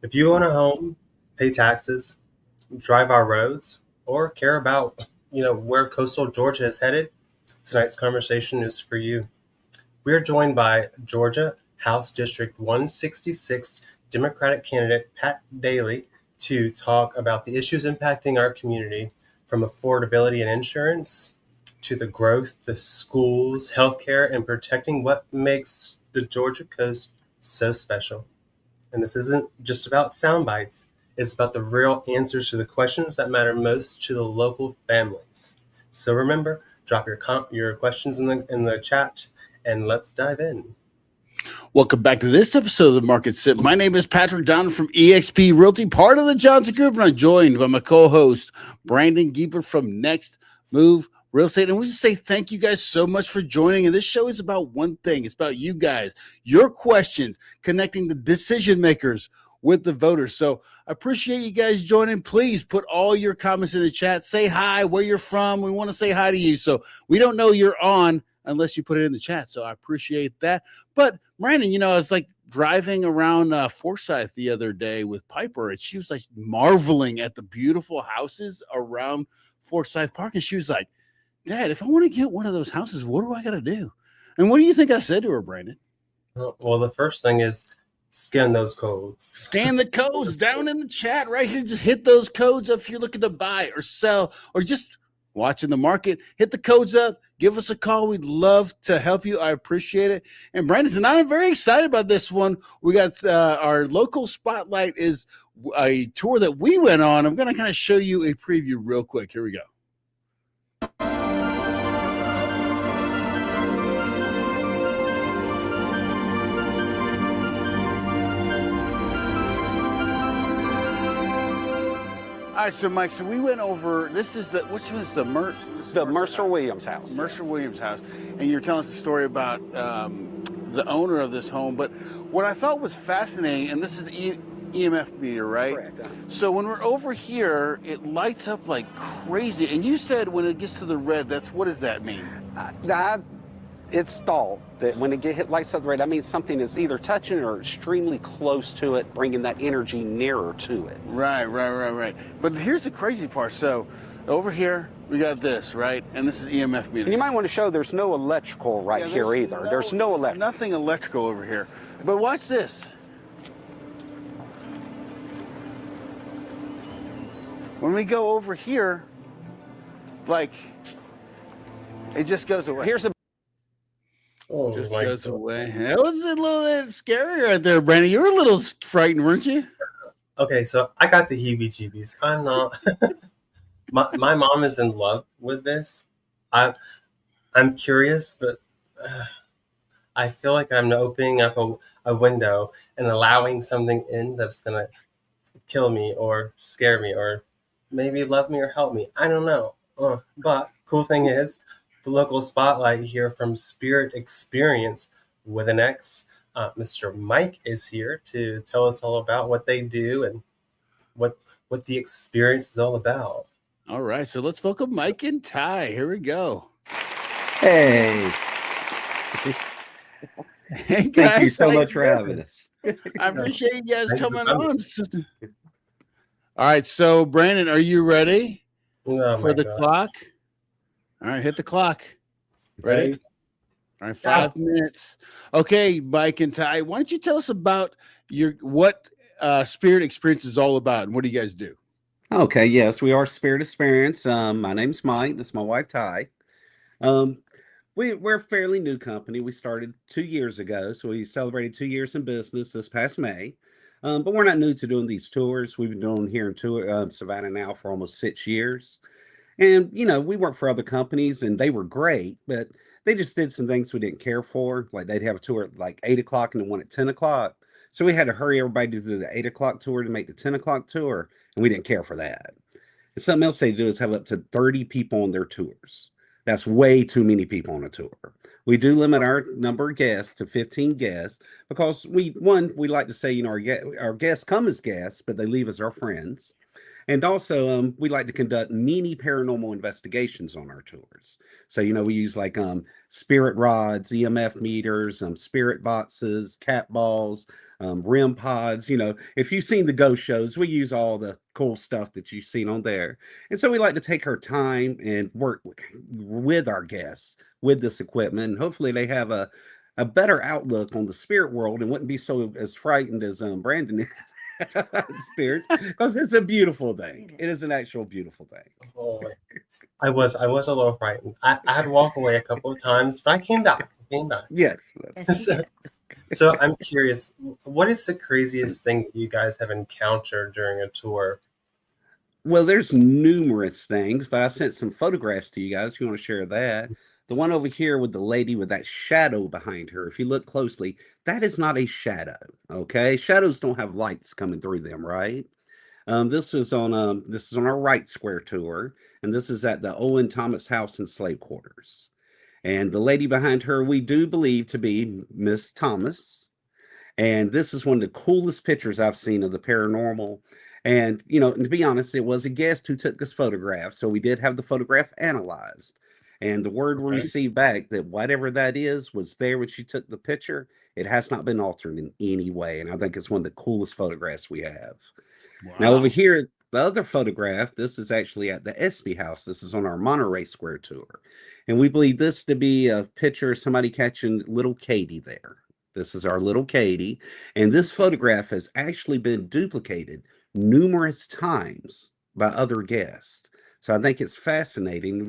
If you own a home, pay taxes, drive our roads, or care about, where coastal Georgia is headed, tonight's conversation is for you. We are joined by Georgia House District 166 Democratic candidate Pat Daley to talk about the issues impacting our community, from affordability and insurance to the growth, the schools, healthcare, and protecting what makes the Georgia coast so special. And this isn't just about sound bites. It's about the real answers to the questions that matter most to the local families. So remember, drop your questions in the chat, and let's dive in. Welcome back to this episode of the Market Sip. My name is Patrick Donovan from eXp Realty, part of the Johnson Group, and I'm joined by my co-host, Brandon Giebler from Next Move Real Estate. And we just say thank you guys so much for joining. And this show is about one thing. It's about you guys, your questions, connecting the decision makers with the voters. So I appreciate you guys joining. Please put all your comments in the chat. Say hi, where you're from. We want to say hi to you. So we don't know you're on unless you put it in the chat. So I appreciate that. But Brandon, I was like driving around Forsyth the other day with Piper, and she was like marveling at the beautiful houses around Forsyth Park. And she was like, Dad, if I want to get one of those houses, what do I got to do? And what do you think I said to her, Brandon? Well, the first thing is scan those codes. Scan the codes down in the chat right here. Just hit those codes up if you're looking to buy or sell or just watching the market. Hit the codes up. Give us a call. We'd love to help you. I appreciate it. And Brandon, tonight I'm very excited about this one. We got our local spotlight is a tour that we went on. I'm going to kind of show you a preview real quick. Here we go. All right, so Mike, so we went over, this is which one is the Mercer Williams house. Mercer Williams house. And you're telling us a story about the owner of this home. But what I thought was fascinating, and this is the EMF meter, right? Correct. So when we're over here, it lights up like crazy. And you said when it gets to the red, what does that mean? It's thought that when it lights up red, that means something is either touching or extremely close to it, bringing that energy nearer to it. Right. But here's the crazy part. So over here, we got this, right? And this is EMF meter. And you might want to show there's no electrical right here either. There's no electrical. Nothing electrical over here. But watch this. When we go over here, like, it just goes away. Here's a just goes away. That was a little bit scary right there, Brandon. You were a little frightened, weren't you? Okay, so I got the heebie-jeebies. I'm not. my mom is in love with this. I'm curious, but I feel like I'm opening up a window and allowing something in that's gonna kill me or scare me or maybe love me or help me. I don't know. But cool thing is, the local spotlight here from Spirit Experience with an X. Mr. Mike is here to tell us all about what they do and what the experience is all about. All right, so let's welcome Mike and Ty. Here we go. Hey. Hey guys, thank you so much for having us. I appreciate you guys coming on. All right, so Brandon, are you ready for the clock? All right, hit the clock. Ready? All right, 5 minutes. Okay, Mike and Ty, why don't you tell us about what Spirit Experience is all about, and what do you guys do? Okay, yes, we are Spirit Experience. My name's Mike. This is my wife, Ty. We're a fairly new company. We started 2 years ago, so we celebrated 2 years in business this past May. But we're not new to doing these tours. We've been doing here in Savannah now for almost 6 years. And, we work for other companies, and they were great, but they just did some things we didn't care for. Like they'd have a tour at like 8 o'clock and then one at 10 o'clock. So we had to hurry everybody to do the 8 o'clock tour to make the 10 o'clock tour, and we didn't care for that. And something else they do is have up to 30 people on their tours. That's way too many people on a tour. We do limit our number of guests to 15 guests because we like to say, our guests come as guests, but they leave as our friends. And also, we like to conduct many paranormal investigations on our tours. So, we use like spirit rods, EMF meters, spirit boxes, cat balls, REM pods. If you've seen the ghost shows, we use all the cool stuff that you've seen on there. And so we like to take our time and work with our guests with this equipment. And hopefully they have a better outlook on the spirit world and wouldn't be so as frightened as Brandon is. Spirits, because it's a beautiful thing. It is an actual beautiful thing. Oh, I was a little frightened. I had to walk away a couple of times, but I came back. Yes. So I'm curious, what is the craziest thing that you guys have encountered during a tour? Well, there's numerous things, but I sent some photographs to you guys if you want to share that. The one over here with the lady with that shadow behind her, if you look closely, that is not a shadow, okay? Shadows don't have lights coming through them, right? This is on our Right Square tour, and this is at the Owen Thomas House in Slave Quarters. And the lady behind her, we do believe to be Miss Thomas. And this is one of the coolest pictures I've seen of the paranormal. And, to be honest, it was a guest who took this photograph. So we did have the photograph analyzed. And the word we received back that whatever that is was there when she took the picture. It has not been altered in any way. And I think it's one of the coolest photographs we have. Wow. Now, over here, the other photograph, this is actually at the Espy House. This is on our Monterey Square tour. And we believe this to be a picture of somebody catching little Katie there. This is our little Katie. And this photograph has actually been duplicated numerous times by other guests. So I think it's fascinating.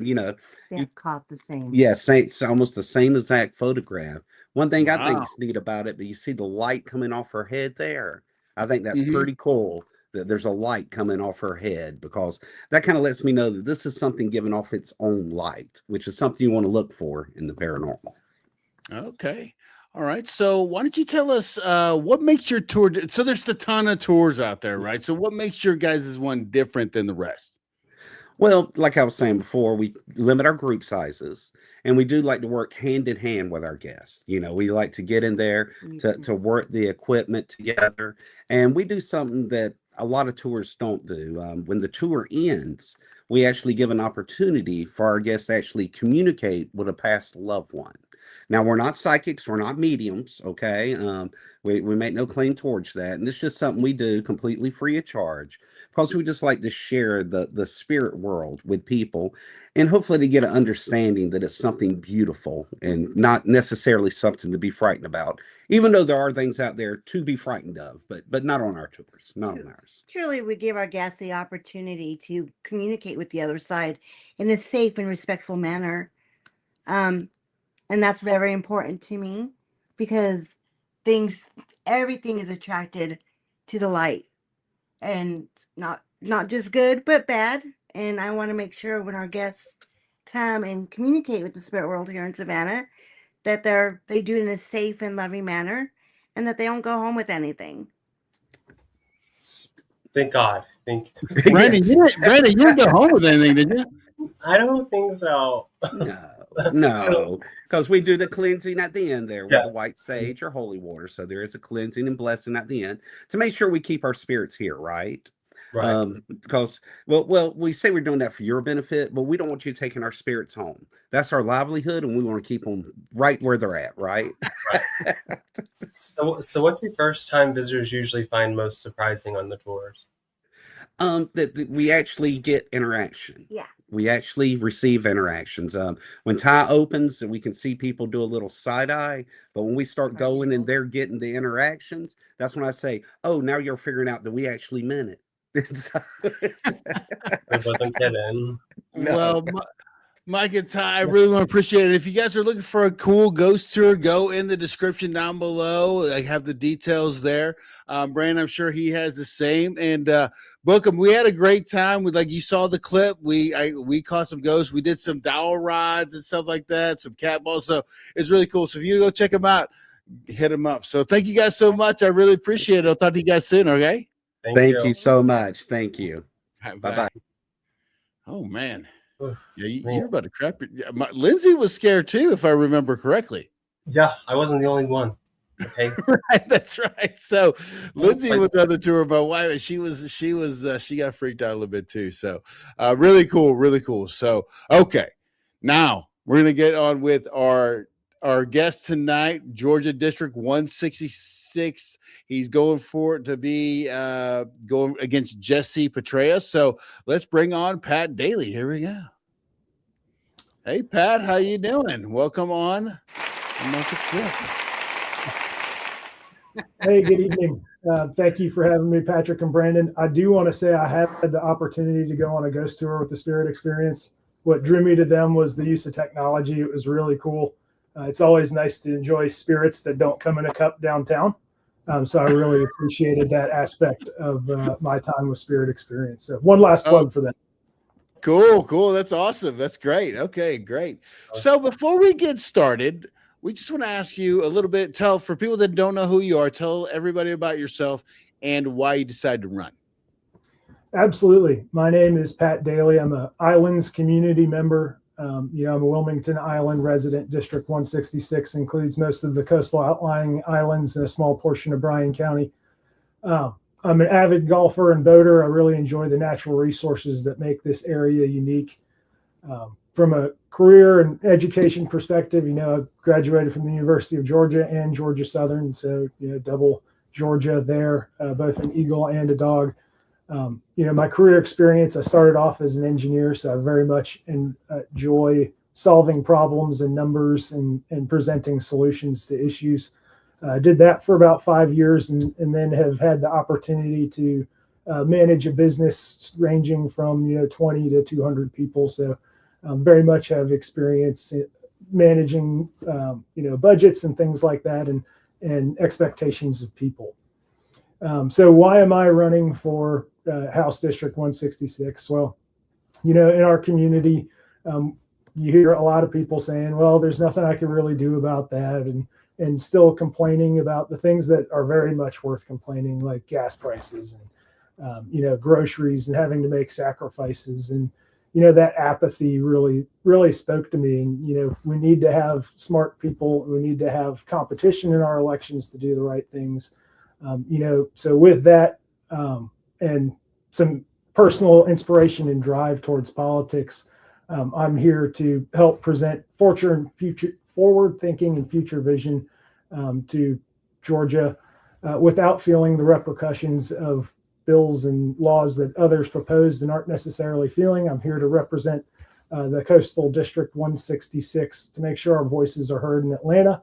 They've caught the same. Yeah, it's almost the same exact photograph. One thing I think is neat about it, but you see the light coming off her head there. I think that's pretty cool that there's a light coming off her head, because that kind of lets me know that this is something giving off its own light, which is something you want to look for in the paranormal. Okay. All right. So why don't you tell us what makes your tour? So there's a ton of tours out there, right? So what makes your guys' one different than the rest? Well, like I was saying before, we limit our group sizes, and we do like to work hand in hand with our guests. We like to get in there to work the equipment together, and we do something that a lot of tours don't do. When the tour ends, we actually give an opportunity for our guests to actually communicate with a past loved one. Now, we're not psychics, we're not mediums, okay? We make no claim towards that, and it's just something we do completely free of charge, because we just like to share the spirit world with people, and hopefully to get an understanding that it's something beautiful and not necessarily something to be frightened about, even though there are things out there to be frightened of, but not on our tours, not on ours. Truly, we give our guests the opportunity to communicate with the other side in a safe and respectful manner. And that's very important to me, because everything is attracted to the light, and not just good, but bad. And I want to make sure when our guests come and communicate with the spirit world here in Savannah, that they do it in a safe and loving manner, and that they don't go home with anything. Thank God. Brandon, you didn't go home with anything, did you? I don't think so. No, because we do the cleansing at the end there with the white sage or holy water. So there is a cleansing and blessing at the end to make sure we keep our spirits here, right? Right. Because we say we're doing that for your benefit, but we don't want you taking our spirits home. That's our livelihood, and we want to keep them right where they're at, right? Right. So what do first-time visitors usually find most surprising on the tours? That we actually get interaction. Yeah. We actually receive interactions. When Ty opens, we can see people do a little side eye, but when we start going and they're getting the interactions, that's when I say, "Oh, now you're figuring out that we actually meant it." I wasn't kidding. No. Well, Mike and Ty, I really want to appreciate it. If you guys are looking for a cool ghost tour, go in the description down below. I have the details there. Brandon, I'm sure he has the same. And book them. We had a great time. Like you saw the clip. We caught some ghosts. We did some dowel rods and stuff like that, some cat balls. So it's really cool. So if you go check them out, hit them up. So thank you guys so much. I really appreciate it. I'll talk to you guys soon. Okay. Thank you so much. Thank you. Bye-bye. Oh, man. Yeah, Man. you're about to crap. Lindsay was scared too, if I remember correctly. Yeah, I wasn't the only one. Okay. Right, that's right. So Lindsay was on the tour, but why she got freaked out a little bit too. So really cool. So okay, now we're gonna get on with our our guest tonight, Georgia District 166. He's going for it to be going against Jesse Petraeus. So let's bring on Pat Daley. Here we go. Hey, Pat, how you doing? Welcome on. Hey, good evening. Thank you for having me, Patrick and Brandon. I do want to say I have had the opportunity to go on a ghost tour with the Spirit Experience. What drew me to them was the use of technology. It was really cool. It's always nice to enjoy spirits that don't come in a cup downtown. So I really appreciated that aspect of my time with Spirit Experience. So one last plug for them. Cool. That's awesome. That's great. Okay, great. So before we get started, we just want to ask you a little bit, for people that don't know who you are, tell everybody about yourself and why you decided to run. Absolutely. My name is Pat Daley. I'm a Islands community member. I'm a Wilmington Island resident. District 166 includes most of the coastal outlying islands and a small portion of Bryan County. I'm an avid golfer and boater. I really enjoy the natural resources that make this area unique. From a career and education perspective, I graduated from the University of Georgia and Georgia Southern. So, double Georgia there, both an eagle and a dog. My career experience, I started off as an engineer, so I very much enjoy solving problems and numbers and presenting solutions to issues. I did that for about 5 years and then have had the opportunity to manage a business ranging from 20 to 200 people. So very much have experience managing budgets and things like that and expectations of people. So why am I running for House District 166? Well, in our community, you hear a lot of people saying, well, there's nothing I can really do about that. And still complaining about the things that are very much worth complaining, like gas prices and, groceries and having to make sacrifices. And, that apathy really, really spoke to me. And, we need to have smart people. We need to have competition in our elections to do the right things. So with that and some personal inspiration and drive towards politics, I'm here to help present forward thinking and future vision to Georgia without feeling the repercussions of bills and laws that others proposed and aren't necessarily feeling. I'm here to represent the Coastal District 166 to make sure our voices are heard in Atlanta,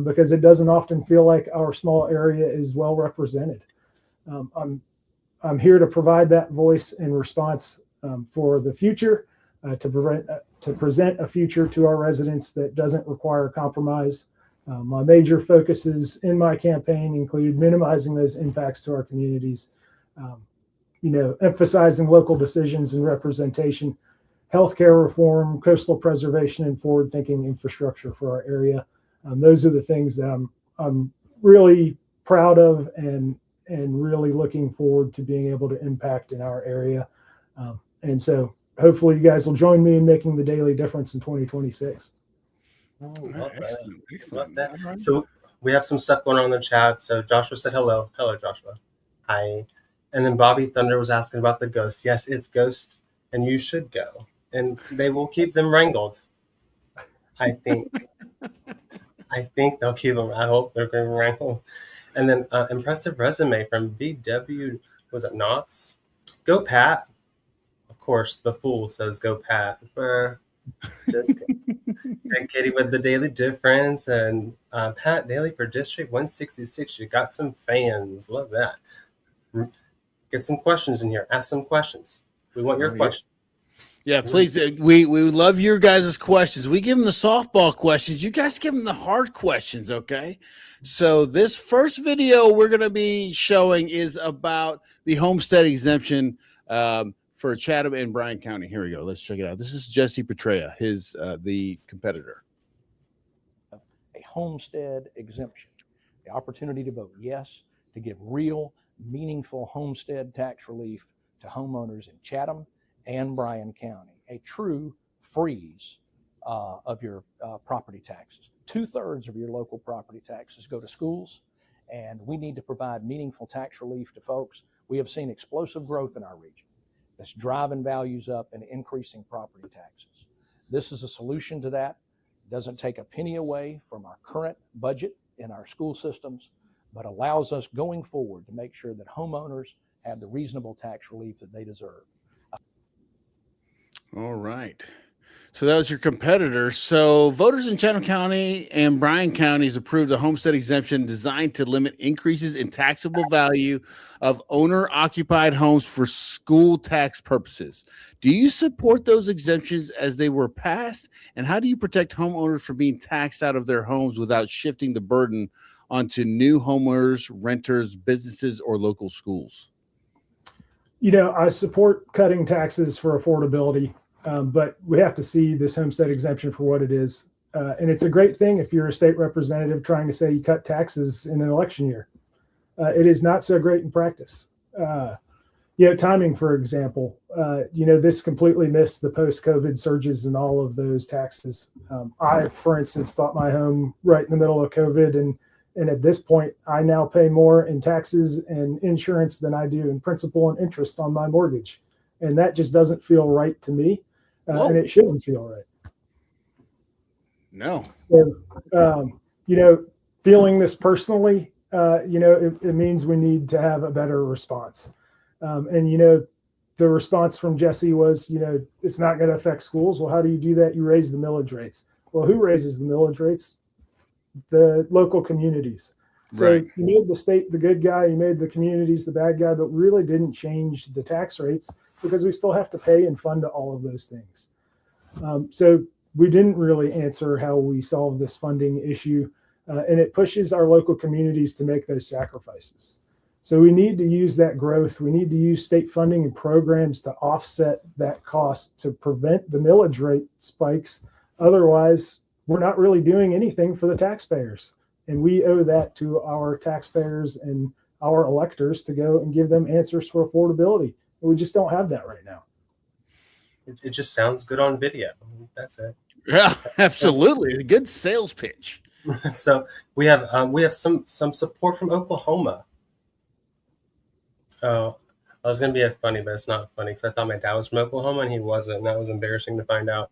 because it doesn't often feel like our small area is well represented. I'm here to provide that voice and response for the future, to present a future to our residents that doesn't require compromise. My major focuses in my campaign include minimizing those impacts to our communities, emphasizing local decisions and representation, healthcare reform, coastal preservation, and forward-thinking infrastructure for our area. Those are the things that I'm really proud of and really looking forward to being able to impact in our area. And so hopefully you guys will join me in making the daily difference in 2026. Oh, love that. Love that. So we have some stuff going on in the chat. So Joshua said hello. Hello, Joshua. Hi. And then Bobby Thunder was asking about the ghost. Yes, it's ghost, and you should go. And they will keep them wrangled. I think. I think they'll keep them. I hope they're going to wrangle. And then impressive resume from BW. Was it Knox? Go Pat. Of course, the fool says go Pat. Just and Katie with the daily difference, and Pat Daley for District 166. You got some fans. Love that. Get some questions in here. Ask some questions. We want your questions. Yeah, please. We would love your guys' questions. We give them the softball questions. You guys give them the hard questions, okay? So this first video we're going to be showing is about the homestead exemption for Chatham and Bryan County. Here we go. Let's check it out. This is Jesse Petraeus, the competitor. A homestead exemption, the opportunity to vote yes, to give real, meaningful homestead tax relief to homeowners in Chatham and Bryan County, a true freeze of your property taxes. 2/3 of your local property taxes go to schools, and we need to provide meaningful tax relief to folks. We have seen explosive growth in our region that's driving values up and increasing property taxes. This is a solution to that. doesn't take a penny away from our current budget in our school systems, but allows us going forward to make sure that homeowners have the reasonable tax relief that they deserve. All right. So that was your competitor. So voters in Chatham County and Bryan counties approved a homestead exemption designed to limit increases in taxable value of owner-occupied homes for school tax purposes. Do you support those exemptions as they were passed? And how do you protect homeowners from being taxed out of their homes without shifting the burden onto new homeowners, renters, businesses, or local schools? I support cutting taxes for affordability. But we have to see this homestead exemption for what it is. And it's a great thing if you're a state representative trying to say you cut taxes in an election year. It is not so great in practice. Timing, for example, this completely missed the post-COVID surges and all of those taxes. I, for instance, bought my home right in the middle of COVID. And at this point, I now pay more in taxes and insurance than I do in principal and interest on my mortgage. And that just doesn't feel right to me. And it shouldn't feel right. No. So, feeling this personally, it means we need to have a better response. The response from Jesse was, it's not going to affect schools. Well, how do you do that? You raise the millage rates. Well, who raises the millage rates? The local communities. So Right. You made the state the good guy, you made the communities the bad guy, but really didn't change the tax rates because we still have to pay and fund all of those things. So we didn't really answer how we solve this funding issue, and it pushes our local communities to make those sacrifices. So we need to use that growth. We need to use state funding and programs to offset that cost to prevent the millage rate spikes. Otherwise, we're not really doing anything for the taxpayers. And we owe that to our taxpayers and our electors to go and give them answers for affordability. We just don't have that right now. It just sounds good on video. That's it. Yeah, absolutely. A good sales pitch. So we have some support from Oklahoma. Oh, I was gonna be funny, but it's not funny because I thought my dad was from Oklahoma and he wasn't, and that was embarrassing to find out.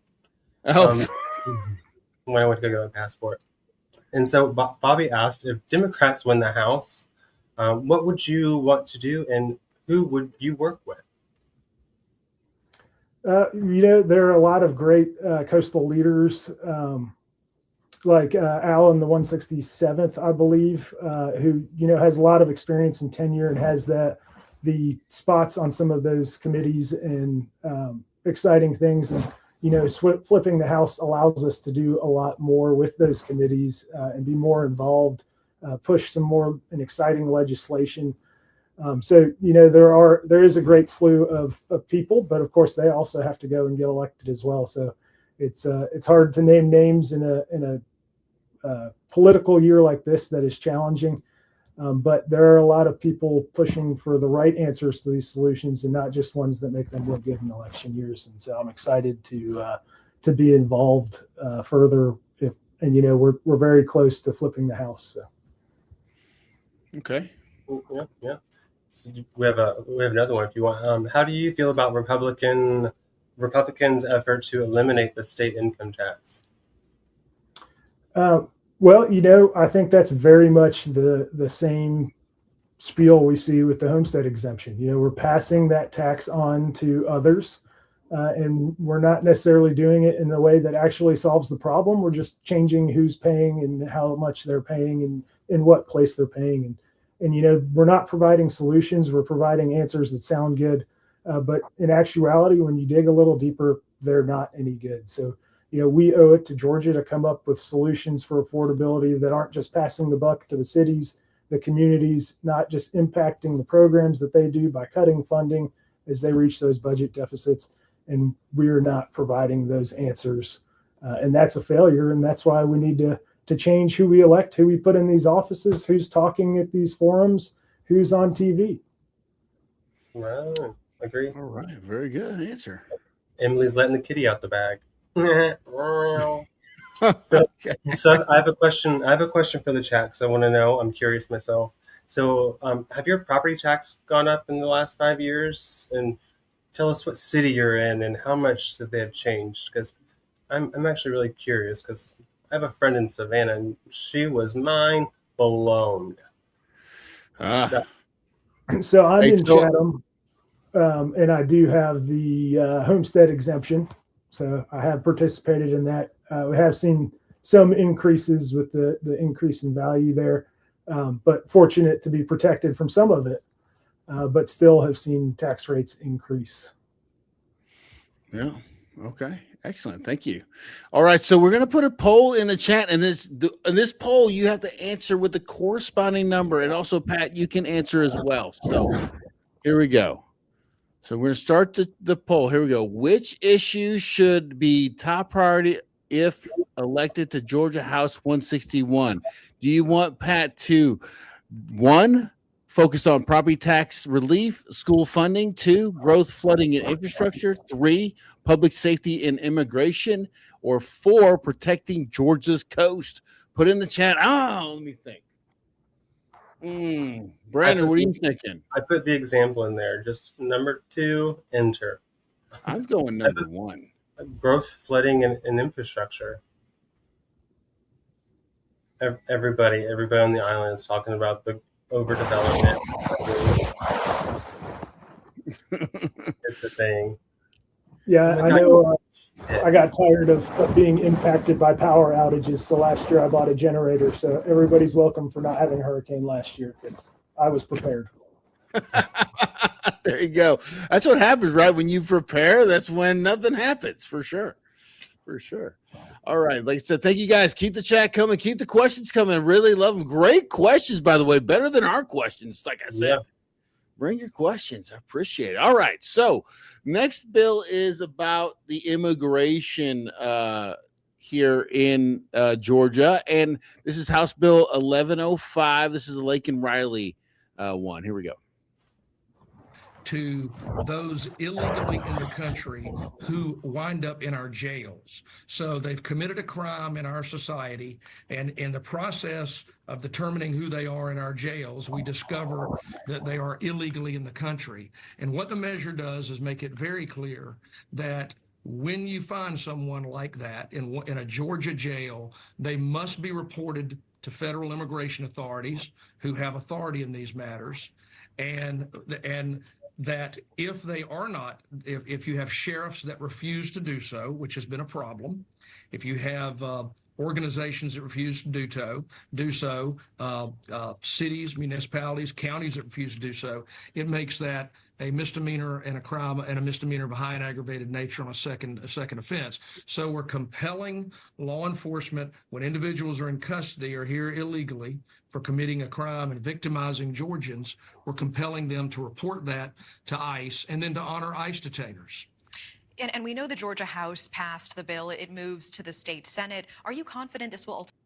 Oh, When I went to go get my passport. And so Bobby asked, if Democrats win the House, what would you want to do, and who would you work with? There are a lot of great coastal leaders, like Alan, the 167th, I believe, who has a lot of experience and tenure and has the spots on some of those committees and exciting things. And flipping the House allows us to do a lot more with those committees and be more involved, push some more and exciting legislation. So there is a great slew of people, but of course they also have to go and get elected as well. So it's hard to name names in a political year like this that is challenging. But there are a lot of people pushing for the right answers to these solutions and not just ones that make them look good in election years. And so I'm excited to be involved further. We're very close to flipping the House. So. okay. Yeah. So we have another one if you want. How do you feel about Republicans' effort to eliminate the state income tax? Well, I think that's very much the same spiel we see with the homestead exemption. We're passing that tax on to others, and we're not necessarily doing it in the way that actually solves the problem. We're just changing who's paying and how much they're paying and in what place they're paying. And we're not providing solutions. We're providing answers that sound good, but in actuality, when you dig a little deeper, they're not any good. So we owe it to Georgia to come up with solutions for affordability that aren't just passing the buck to the cities, the communities, not just impacting the programs that they do by cutting funding as they reach those budget deficits. And we're not providing those answers. And that's a failure. And that's why we need to change who we elect, who we put in these offices, who's talking at these forums, who's on TV. Right. Agree. All right. Very good answer. Emily's letting the kitty out the bag. So I have a question. I have a question for the chat because I want to know. I'm curious myself. So, have your property tax gone up in the last 5 years? And tell us what city you're in and how much that they have changed. Because I'm actually really curious because I have a friend in Savannah, and she was mind blown. Ah, So I'm Hey, in so- Chatham, and I do have the homestead exemption. So I have participated in that. We have seen some increases with the increase in value there, but fortunate to be protected from some of it, but still have seen tax rates increase. yeah. Okay. Excellent. Thank you. All right. So we're going to put a poll in the chat, and this poll you have to answer with the corresponding number. And also, Pat, you can answer as well. So here we go. So we're going to start the poll. Here we go. Which issue should be top priority if elected to Georgia House 161? Do you want Pat to, 1, focus on property tax relief, school funding, 2, growth, flooding, and infrastructure, 3, public safety and immigration, or 4, protecting Georgia's coast? Put in the chat. Let me think. Brandon, what are you thinking? I put the example in there. Just number 2, enter. I'm going number 1. Growth, flooding, and infrastructure. Everybody on the island is talking about the overdevelopment. It's a thing. Yeah, I know. I got tired of being impacted by power outages. So last year I bought a generator. So everybody's welcome for not having a hurricane last year because I was prepared. There you go. That's what happens, right? When you prepare, that's when nothing happens, for sure. For sure. All right. Like I said, thank you guys. Keep the chat coming. Keep the questions coming. Really love them. Great questions, by the way. Better than our questions, like I said. Yeah. Bring your questions. I appreciate it. All right. So next bill is about the immigration here in Georgia. And this is House Bill 1105. This is the Lake and Riley one. Here we go. To those illegally in the country who wind up in our jails. So they've committed a crime in our society, and in the process of determining who they are in our jails, we discover that they are illegally in the country. And what the measure does is make it very clear that when you find someone like that in a Georgia jail, they must be reported to federal immigration authorities who have authority in these matters, and that if they are not, if you have sheriffs that refuse to do so, which has been a problem, if you have organizations that refuse to do so, cities, municipalities, counties that refuse to do so, it makes that a misdemeanor and a crime and a misdemeanor of a high and aggravated nature on a second offense. So we're compelling law enforcement when individuals are in custody or here illegally for committing a crime and victimizing Georgians, we're compelling them to report that to ICE and then to honor ICE detainers. And we know the Georgia House passed the bill. It moves to the state Senate. Are you confident this will ultimately?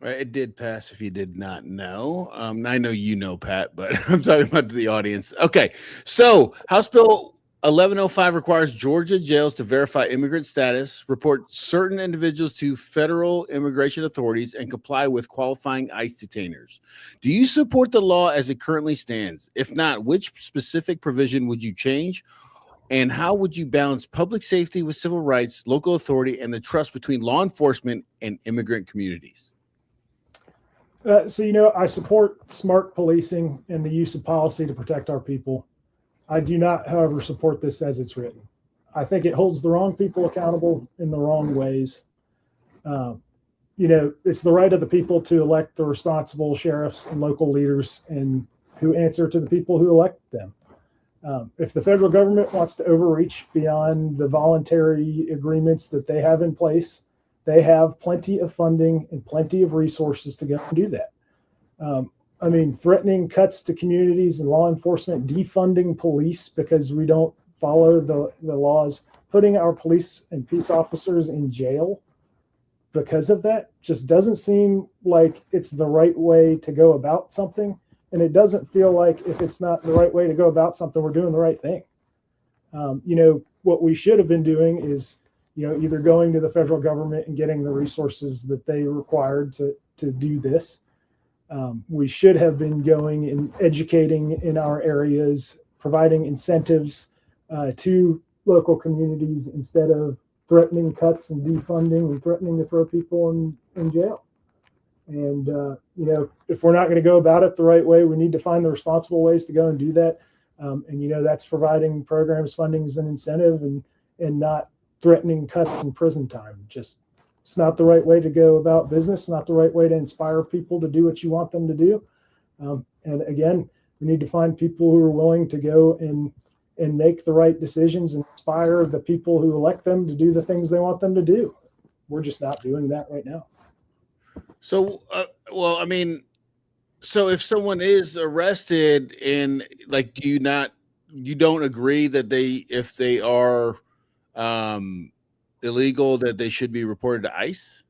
It did pass, if you did not know. I know you know, Pat, but I'm talking about the audience. Okay, so House Bill 1105 requires Georgia jails to verify immigrant status, report certain individuals to federal immigration authorities, and comply with qualifying ICE detainers. Do you support the law as it currently stands? If not, which specific provision would you change? And how would you balance public safety with civil rights, local authority, and the trust between law enforcement and immigrant communities? So, I support smart policing and the use of policy to protect our people. I do not, however, support this as it's written. I think it holds the wrong people accountable in the wrong ways. It's the right of the people to elect the responsible sheriffs and local leaders and who answer to the people who elect them. If the federal government wants to overreach beyond the voluntary agreements that they have in place, they have plenty of funding and plenty of resources to go and do that. Threatening cuts to communities and law enforcement, defunding police because we don't follow the laws, putting our police and peace officers in jail because of that just doesn't seem like it's the right way to go about something. And it doesn't feel like if it's not the right way to go about something, we're doing the right thing. What we should have been doing is, either going to the federal government and getting the resources that they required to do this. We should have been going and educating in our areas, providing incentives to local communities instead of threatening cuts and defunding and threatening to throw people in jail. And, if we're not going to go about it the right way, we need to find the responsible ways to go and do that. And that's providing programs, fundings, and incentive, and not threatening cuts in prison time. Just, it's not the right way to go about business, not the right way to inspire people to do what you want them to do. And again, we need to find people who are willing to go and make the right decisions and inspire the people who elect them to do the things they want them to do. We're just not doing that right now. So, so if someone is arrested and you don't agree that if they are illegal, that they should be reported to ICE?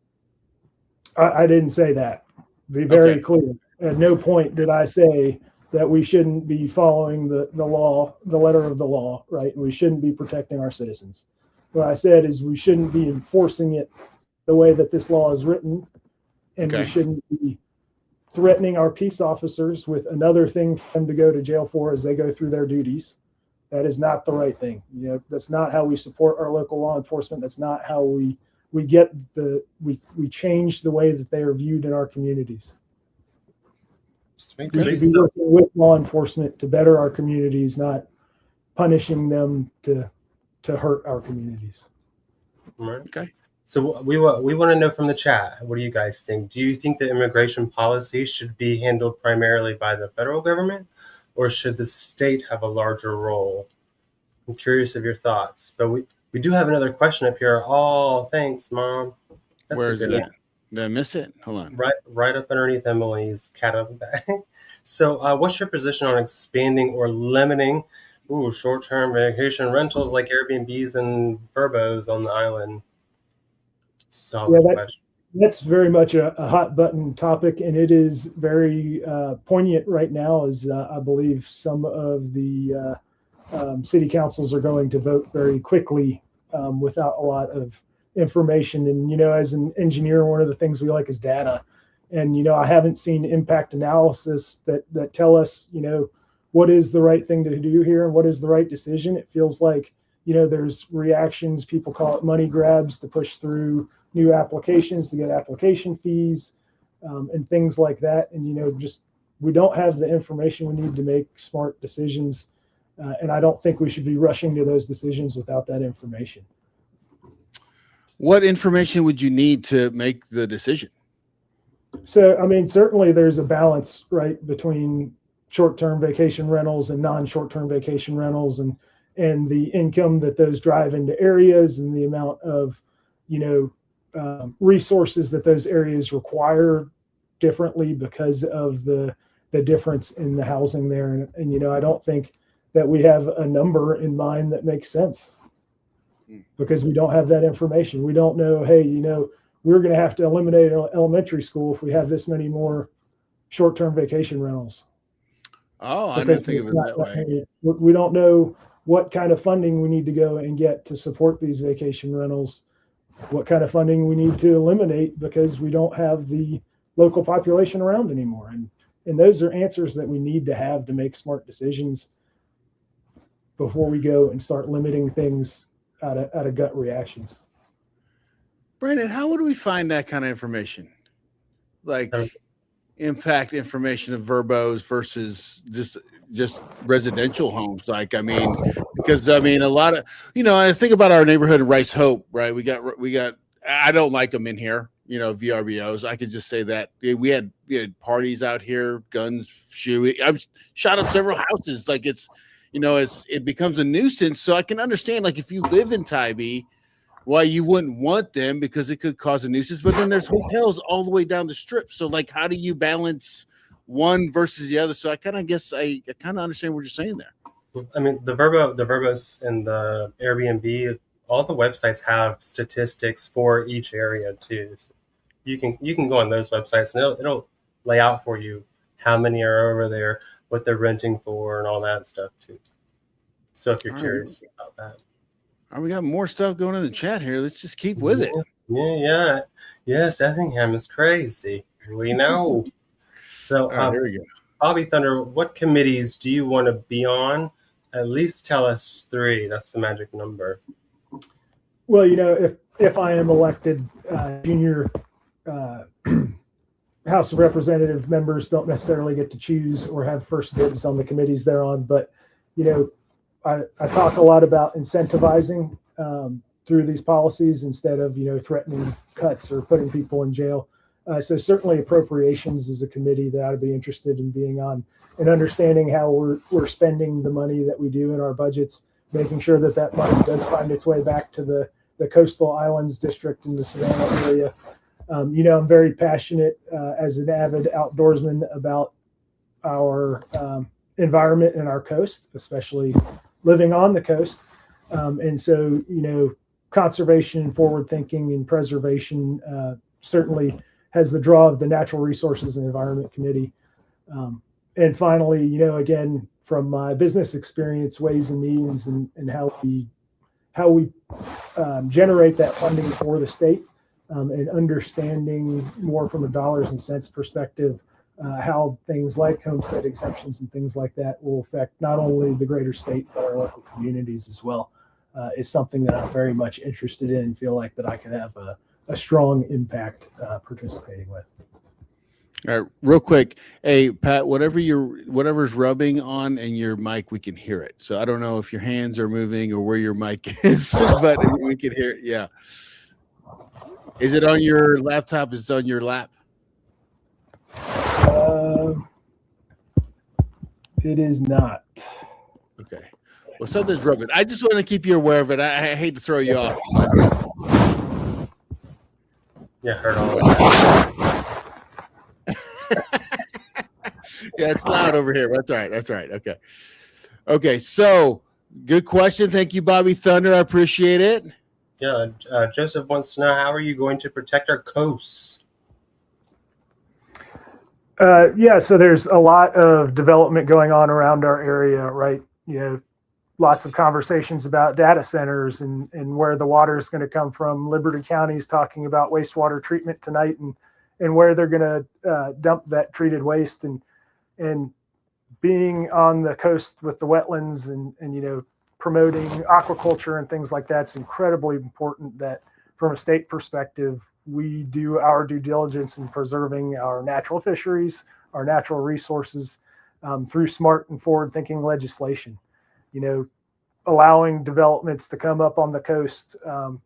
I didn't say that. Be very clear. At no point did I say that we shouldn't be following the law, the letter of the law, right? And we shouldn't be protecting our citizens. What I said is we shouldn't be enforcing it the way that this law is written, and we shouldn't be threatening our peace officers with another thing for them to go to jail for as they go through their duties. That is not the right thing. That's not how we support our local law enforcement. That's not how we change the way that they are viewed in our communities. We should be working with law enforcement to better our communities, not punishing them to hurt our communities. Right. Okay. So we want to know from the chat, what do you guys think? Do you think that immigration policy should be handled primarily by the federal government, or should the state have a larger role? I'm curious of your thoughts. But we do have another question up here. Oh, thanks, Mom. That's Where is it at? Did I miss it? Hold on. Right up underneath Emily's cat on the back. So what's your position on expanding or limiting short-term vacation rentals like Airbnbs and Verbos on the island? Solid question. That's very much a hot button topic, and it is very poignant right now, as I believe some of the city councils are going to vote very quickly without a lot of information. And, as an engineer, one of the things we like is data. And, I haven't seen impact analysis that tell us, what is the right thing to do here and what is the right decision. It feels like, there's reactions, people call it money grabs, to push through new applications to get application fees and things like that. And, we don't have the information we need to make smart decisions. And I don't think we should be rushing to those decisions without that information. What information would you need to make the decision? So, certainly there's a balance, right, between short-term vacation rentals and non-short-term vacation rentals, and the income that those drive into areas, and the amount of, resources that those areas require differently because of the difference in the housing there. And I don't think that we have a number in mind that makes sense, because we don't have that information. We don't know, hey, we're going to have to eliminate elementary school if we have this many more short-term vacation rentals. Oh, I didn't think of it that way. We don't know what kind of funding we need to go and get to support these vacation rentals, what kind of funding we need to eliminate because we don't have the local population around anymore. And those are answers that we need to have to make smart decisions before we go and start limiting things out of gut reactions. Brandon, how would we find that kind of information? Like impact information of Verbos versus just residential homes. Because a lot of, I think about our neighborhood in Rice Hope, right? We got, I don't like them in here, VRBOs. I could just say that we had parties out here, guns, shooting. I've shot up several houses. It becomes a nuisance. So I can understand, if you live in Tybee, why you wouldn't want them, because it could cause a nuisance. But then there's hotels all the way down the strip. So how do you balance one versus the other? So I kind of understand what you're saying there. The Verbos and the Airbnb, all the websites have statistics for each area too. So you can go on those websites and it'll lay out for you how many are over there, what they're renting for, and all that stuff too. So if you're curious about that. All right, we got more stuff going in the chat here. Let's just keep with it. Yeah. Yes, Effingham is crazy. We know. So, here we go. Bobby Thunder, what committees do you want to be on? At least tell us 3. That's the magic number. Well, if I am elected, junior House of Representative members don't necessarily get to choose or have first dibs on the committees they're on. But, I talk a lot about incentivizing through these policies instead of, threatening cuts or putting people in jail. So certainly appropriations is a committee that I'd be interested in being on and understanding how we're spending the money that we do in our budgets, making sure that money does find its way back to the coastal islands district in the Savannah area. I'm very passionate as an avid outdoorsman about our environment and our coast, especially living on the coast. And so, conservation and forward thinking and preservation certainly has the draw of the Natural Resources and Environment Committee. And finally, again, from my business experience, ways and means and how we generate that funding for the state, and understanding more from a dollars and cents perspective, how things like homestead exemptions and things like that will affect not only the greater state, but our local communities as well, is something that I'm very much interested in and feel like that I can have a strong impact participating with. All right, real quick. Hey, Pat, whatever's rubbing on in your mic, we can hear it. So I don't know if your hands are moving or where your mic is, but we can hear it. Yeah. Is it on your laptop? Is it on your lap? It is not. Okay. Well, something's rubbing. I just want to keep you aware of it. I hate to throw you off. Yeah, heard all of that. Yeah, it's loud over here. That's all right. That's all right. Okay. Okay. So, good question. Thank you, Bobby Thunder. I appreciate it. Yeah, Joseph wants to know, how are you going to protect our coasts? So there's a lot of development going on around our area, right? Lots of conversations about data centers and where the water is going to come from. Liberty County is talking about wastewater treatment tonight and where they're going to dump that treated waste, and being on the coast with the wetlands and promoting aquaculture and things like that's incredibly important that from a state perspective, we do our due diligence in preserving our natural fisheries, our natural resources through smart and forward thinking legislation, allowing developments to come up on the coast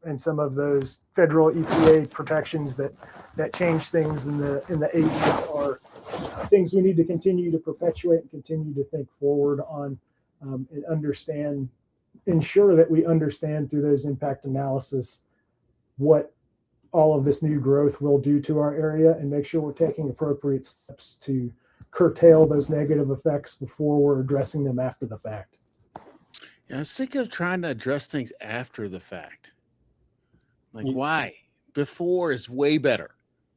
and some of those federal EPA protections that change things in the 80s are things we need to continue to perpetuate and continue to think forward on and ensure that we understand through those impact analysis what all of this new growth will do to our area, and make sure we're taking appropriate steps to curtail those negative effects before we're addressing them after the fact. Yeah, I was thinking of trying to address things after the fact. Like, why? Before is way better.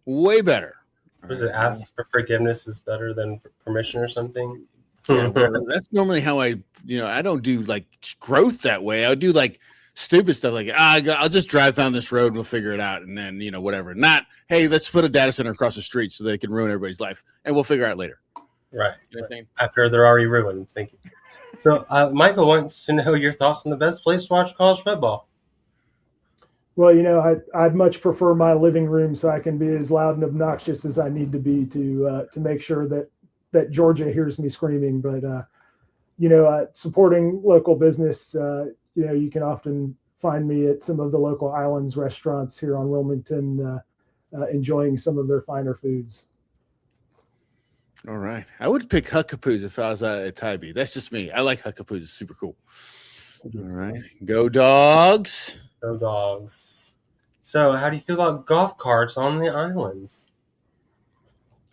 Way better. Was it ask for forgiveness is better than permission or something? Yeah, well, that's normally how I don't do like growth that way. I'll do like stupid stuff like I'll just drive down this road and we'll figure it out, and then whatever. Not, hey, let's put a data center across the street so they can ruin everybody's life and we'll figure it out later. Right. After they're already ruined. Thank you. So Michael wants to know your thoughts on the best place to watch college football. Well, I'd much prefer my living room so I can be as loud and obnoxious as I need to be to make sure that Georgia hears me screaming. But supporting local business, you can often find me at some of the local islands restaurants here on Wilmington, enjoying some of their finer foods. All right. I would pick Huckapoos if I was at Tybee. That's just me. I like Huckapoos. It's super cool. All right. Go Dogs. Go Dogs. So how do you feel about golf carts on the islands?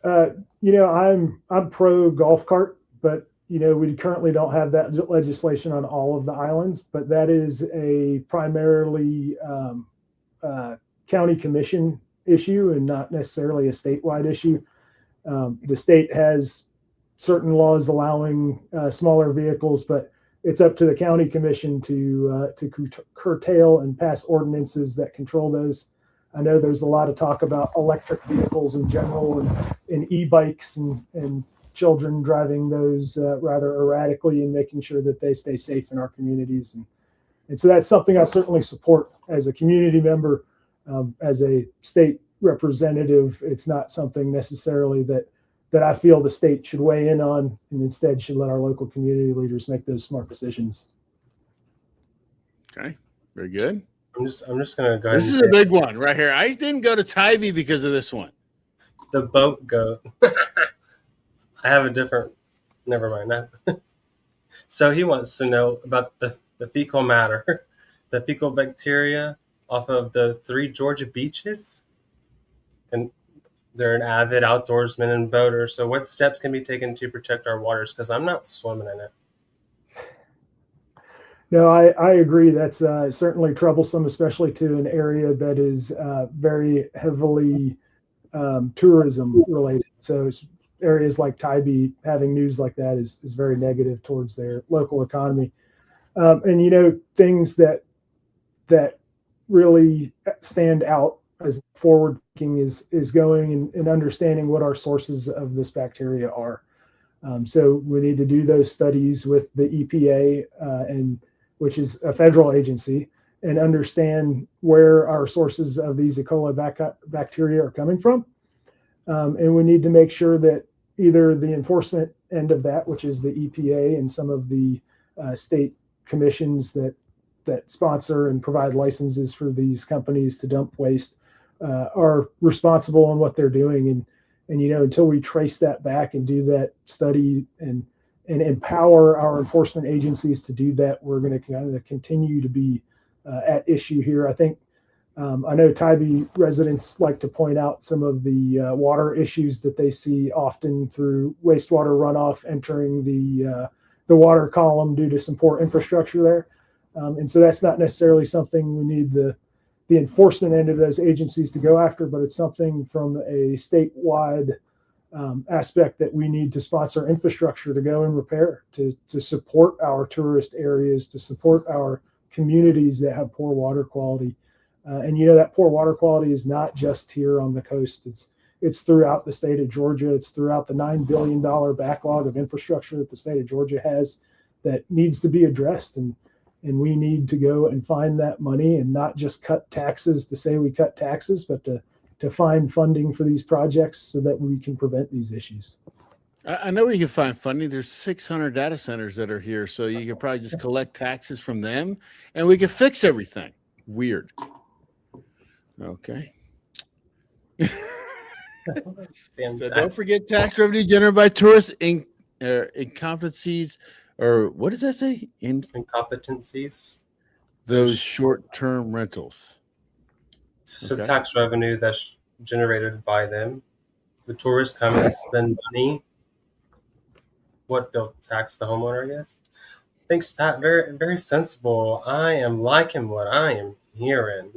I'm pro golf cart, but we currently don't have that legislation on all of the islands, but that is a primarily county commission issue and not necessarily a statewide issue. The state has certain laws allowing smaller vehicles, but it's up to the county commission to curtail and pass ordinances that control those. I know there's a lot of talk about electric vehicles in general and e-bikes and children driving those rather erratically and making sure that they stay safe in our communities. And so that's something I certainly support as a community member, as a state representative. It's not something necessarily that I feel the state should weigh in on, and instead should let our local community leaders make those smart decisions. Okay, very good. I'm just gonna go ahead. This is a big one right here. I didn't go to Tybee because of this one. The boat goat. I have a different. Never mind that. So he wants to know about the fecal matter, the fecal bacteria off of the 3 Georgia beaches, and they're an avid outdoorsman and boater. So what steps can be taken to protect our waters? Because I'm not swimming in it. No, I agree. That's certainly troublesome, especially to an area that is very heavily tourism related. So areas like Tybee, having news like that is very negative towards their local economy. And things that really stand out as forward thinking is going and understanding what our sources of this bacteria are. So we need to do those studies with the EPA and which is a federal agency, and understand where our sources of these E. coli bacteria are coming from. And we need to make sure that either the enforcement end of that, which is the EPA and some of the state commissions that sponsor and provide licenses for these companies to dump waste, are responsible in what they're doing. And until we trace that back and do that study and empower our enforcement agencies to do that, we're going to kind of continue to be at issue here. I think I know Tybee residents like to point out some of the water issues that they see often through wastewater runoff entering the water column due to some poor infrastructure there. And so that's not necessarily something we need the enforcement end of those agencies to go after, but it's something from a statewide aspect that we need to sponsor infrastructure to go and repair, to support our tourist areas, to support our communities that have poor water quality. And that poor water quality is not just here on the coast. It's throughout the state of Georgia. It's throughout the $9 billion backlog of infrastructure that the state of Georgia has that needs to be addressed. And we need to go and find that money and not just cut taxes to say we cut taxes, but to find funding for these projects so that we can prevent these issues. I know where you can find funding. There's 600 data centers that are here, so you could probably just collect taxes from them, and we can fix everything. Weird. Okay. So don't forget tax revenue generated by tourists incompetencies, or what does that say? Incompetencies. Those short-term rentals. So tax revenue that's generated by them. The tourists come and spend money. What they'll tax the homeowner, I guess. Thanks, Pat. Very, very sensible. I am liking what I am hearing.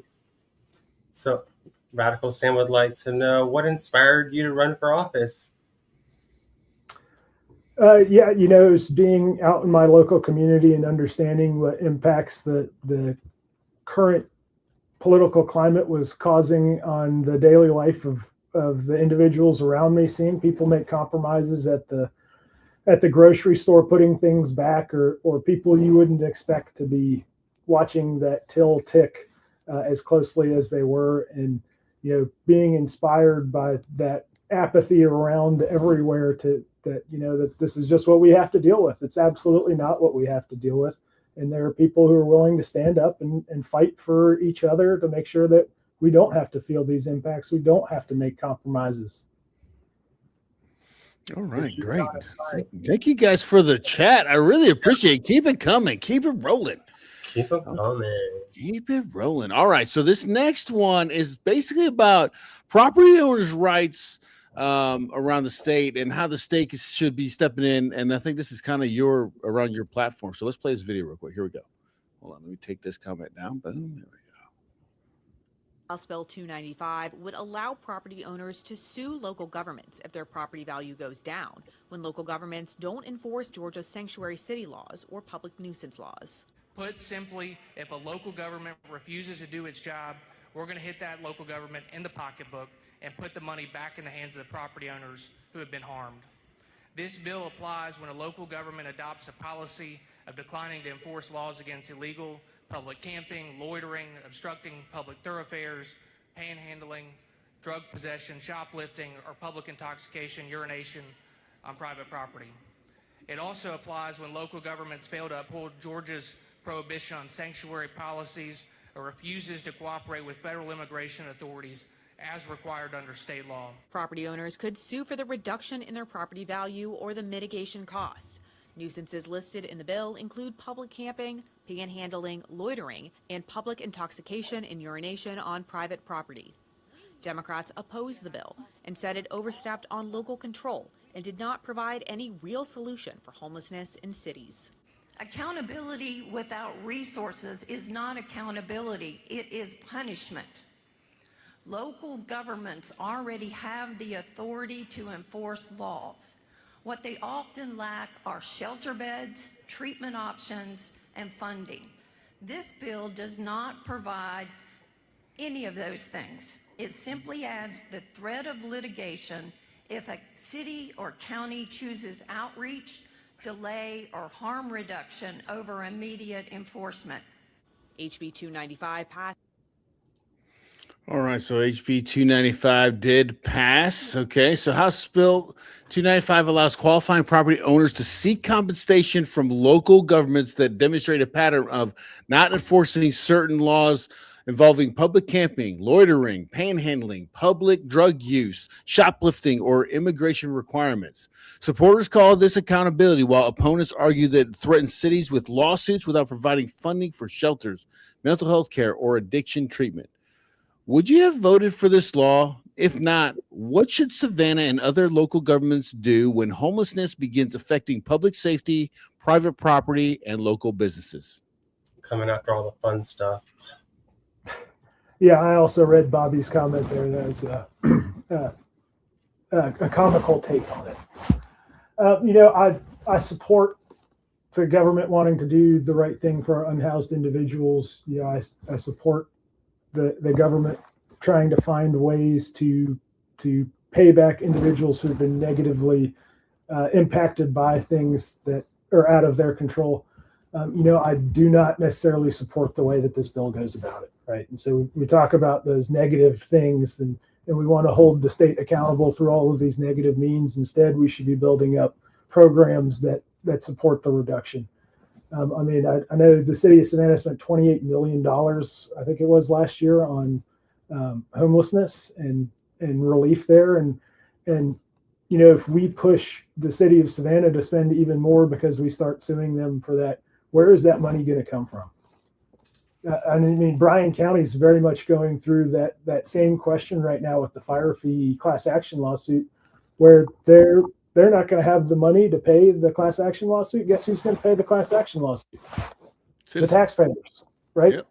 So, Radical Sam would like to know what inspired you to run for office. It's being out in my local community and understanding what impacts the current political climate was causing on the daily life of the individuals around me, seeing people make compromises at the grocery store, putting things back, or people you wouldn't expect to be watching that till tick as closely as they were, and being inspired by that apathy around everywhere that this is just what we have to deal with. It's absolutely not what we have to deal with. And there are people who are willing to stand up and fight for each other to make sure that we don't have to feel these impacts. We don't have to make compromises. All right, great. Thank you guys for the chat. I really appreciate it. Keep it coming. Keep it rolling. Keep it coming. Keep it rolling. All right, so this next one is basically about property owners' rights around the state and how the state should be stepping in. And I think this is kind of around your platform. So let's play this video real quick. Here we go. Hold on. Let me take this comment down. Boom. There we go. House Bill 295 would allow property owners to sue local governments if their property value goes down when local governments don't enforce Georgia's sanctuary city laws or public nuisance laws. Put simply, if a local government refuses to do its job, we're going to hit that local government in the pocketbook and put the money back in the hands of the property owners who have been harmed. This bill applies when a local government adopts a policy of declining to enforce laws against illegal public camping, loitering, obstructing public thoroughfares, panhandling, drug possession, shoplifting, or public intoxication, urination on private property. It also applies when local governments fail to uphold Georgia's prohibition on sanctuary policies or refuses to cooperate with federal immigration authorities as required under state law. Property owners could sue for the reduction in their property value or the mitigation cost. Nuisances listed in the bill include public camping, panhandling, loitering, and public intoxication and urination on private property. Democrats opposed the bill and said it overstepped on local control and did not provide any real solution for homelessness in cities. Accountability without resources is not accountability, it is punishment. Local governments already have the authority to enforce laws. What they often lack are shelter beds, treatment options, and funding. This bill does not provide any of those things. It simply adds the threat of litigation if a city or county chooses outreach, delay, or harm reduction over immediate enforcement. HB 295 passed. All right, so HB 295 did pass. Okay, so House Bill 295 allows qualifying property owners to seek compensation from local governments that demonstrate a pattern of not enforcing certain laws involving public camping, loitering, panhandling, public drug use, shoplifting, or immigration requirements. Supporters call this accountability, while opponents argue that it threatens cities with lawsuits without providing funding for shelters, mental health care, or addiction treatment. Would you have voted for this law? If not, what should Savannah and other local governments do when homelessness begins affecting public safety, private property, and local businesses? Coming after all the fun stuff. Yeah, I also read Bobby's comment there. That was a comical take on it. I support the government wanting to do the right thing for unhoused individuals. I support the government trying to find ways to pay back individuals who have been negatively impacted by things that are out of their control. I do not necessarily support the way that this bill goes about it, right? And so we talk about those negative things, and we want to hold the state accountable through all of these negative means. Instead, we should be building up programs that support the reduction. I know the city of Savannah spent $28 million, I think it was last year, on homelessness and relief there. And if we push the city of Savannah to spend even more because we start suing them for that, where is that money going to come from? Bryan County is very much going through that same question right now with the fire fee class action lawsuit, where they're not going to have the money to pay the class action lawsuit. Guess who's going to pay the class action lawsuit? The taxpayers, right? Yep.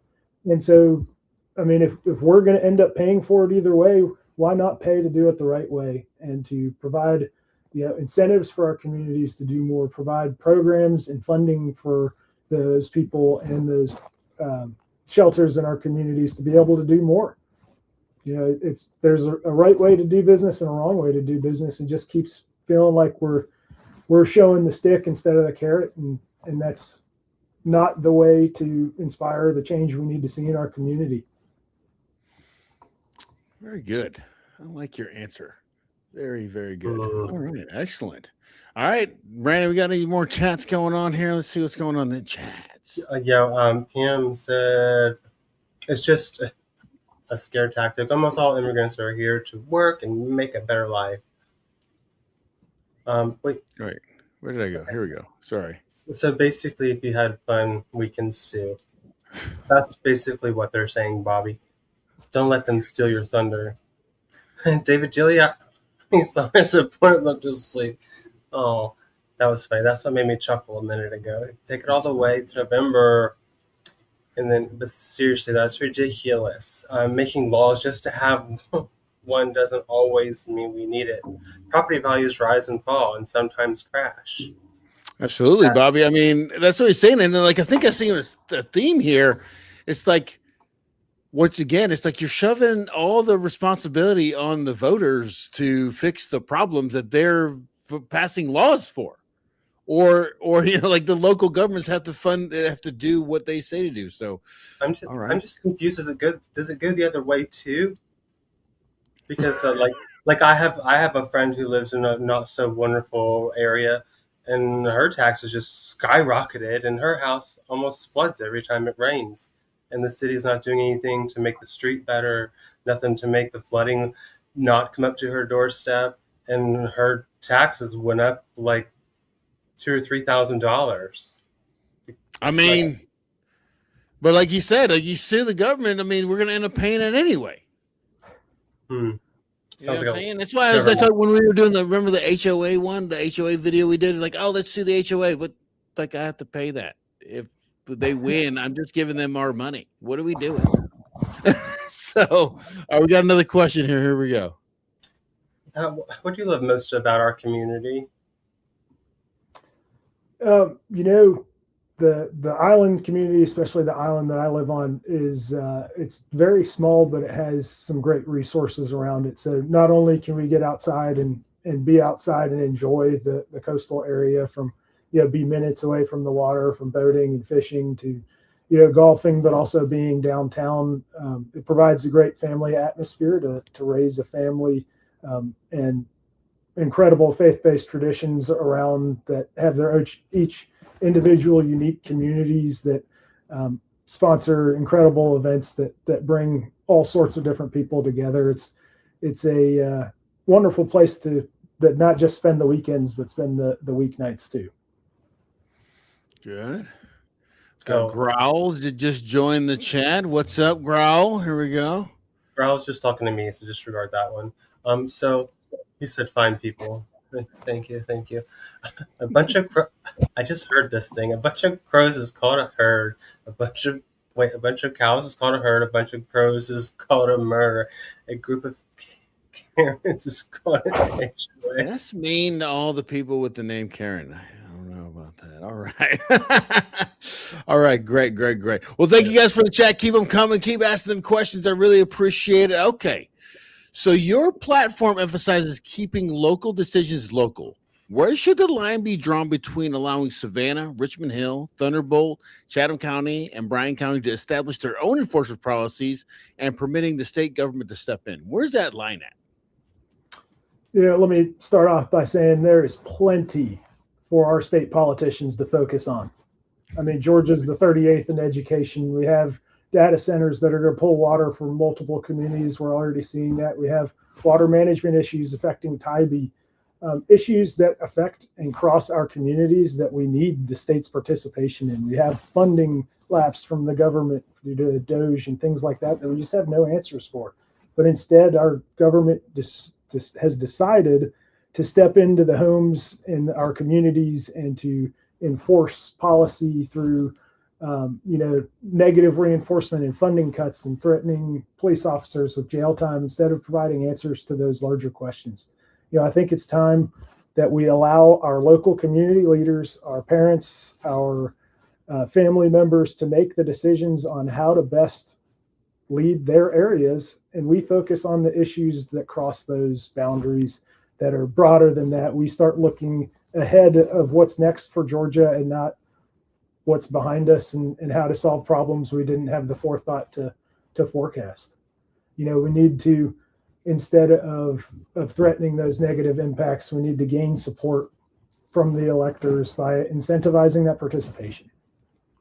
And so, if we're going to end up paying for it either way, why not pay to do it the right way and to provide incentives for our communities to do more, provide programs and funding for those people and those shelters in our communities to be able to do more. There's a right way to do business and a wrong way to do business, and just keeps feeling like we're showing the stick instead of the carrot, and that's not the way to inspire the change we need to see in our community. Very good. I like your answer. Very, very good. All right. Excellent. All right, Brandon, we got any more chats going on here? Let's see what's going on in the chats. Pam said it's just a scare tactic. Almost all immigrants are here to work and make a better life. Wait. Right. Where did I go? Here we go. Sorry. So basically, if you had fun, we can sue. That's basically what they're saying, Bobby. Don't let them steal your thunder. David Gilliat, he saw his opponent look to sleep. Oh, that was funny. That's what made me chuckle a minute ago. Take it all the way to November. But seriously, that's ridiculous. Making laws just to have one doesn't always mean we need it. Property values rise and fall and sometimes crash. Absolutely, Bobby. That's what he's saying. And I think I see a theme here. It's like, once again, it's like you're shoving all the responsibility on the voters to fix the problems that they're passing laws for, or like the local governments have to do what they say to do. So I'm just confused. Does it go the other way too? Because like I have a friend who lives in a not so wonderful area, and her taxes just skyrocketed, and her house almost floods every time it rains, and the city's not doing anything to make the street better, nothing to make the flooding not come up to her doorstep, and her taxes went up like $2,000 or $3,000. I mean, but like you said, like you sue the government. I mean, we're going to end up paying it anyway. You know what I'm saying? That's why I was like, when we were doing remember the HOA one, the HOA video we did, like, oh, let's sue the HOA, but like I have to pay that. If they win, I'm just giving them our money. What are we doing? So we got another question here. Here we go. What do you love most about our community? The island community, especially the island that I live on, is it's very small, but it has some great resources around it. So not only can we get outside and be outside and enjoy the coastal area from, be minutes away from the water, from boating and fishing to, golfing, but also being downtown. It provides a great family atmosphere to raise a family, and incredible faith-based traditions around that have their each individual unique communities that sponsor incredible events that bring all sorts of different people together. It's a wonderful place that not just spend the weekends, but spend the weeknights too. Good. Let's go. Growl did just join the chat. What's up, Growl? Here we go. Growl's just talking to me, so disregard that one. So he said, "Fine people." Thank you. I just heard this thing. A bunch of crows is called a herd. A bunch of cows is called a herd. A bunch of crows is called a murder. A group of Karens is called an HOA. That's mean to all the people with the name Karen. I don't know about that. All right. All right. Great. Well, thank you guys for the chat. Keep them coming. Keep asking them questions. I really appreciate it. Okay. So your platform emphasizes keeping local decisions local. Where should the line be drawn between allowing Savannah, Richmond Hill, Thunderbolt, Chatham County, and Bryan County to establish their own enforcement policies and permitting the state government to step in? Where's that line at? Let me start off by saying there is plenty for our state politicians to focus on. I mean, Georgia's the 38th in education. We have data centers that are going to pull water from multiple communities. We're already seeing that. We have water management issues affecting Tybee, issues that affect and cross our communities that we need the state's participation in. We have funding lapse from the government due to Doge and things like that we just have no answers for. But instead, our government has decided to step into the homes in our communities and to enforce policy through negative reinforcement and funding cuts and threatening police officers with jail time instead of providing answers to those larger questions. I think it's time that we allow our local community leaders, our parents, our family members to make the decisions on how to best lead their areas. And we focus on the issues that cross those boundaries that are broader than that. We start looking ahead of what's next for Georgia and not what's behind us and how to solve problems we didn't have the forethought to forecast. We need to, instead of threatening those negative impacts, we need to gain support from the electors by incentivizing that participation.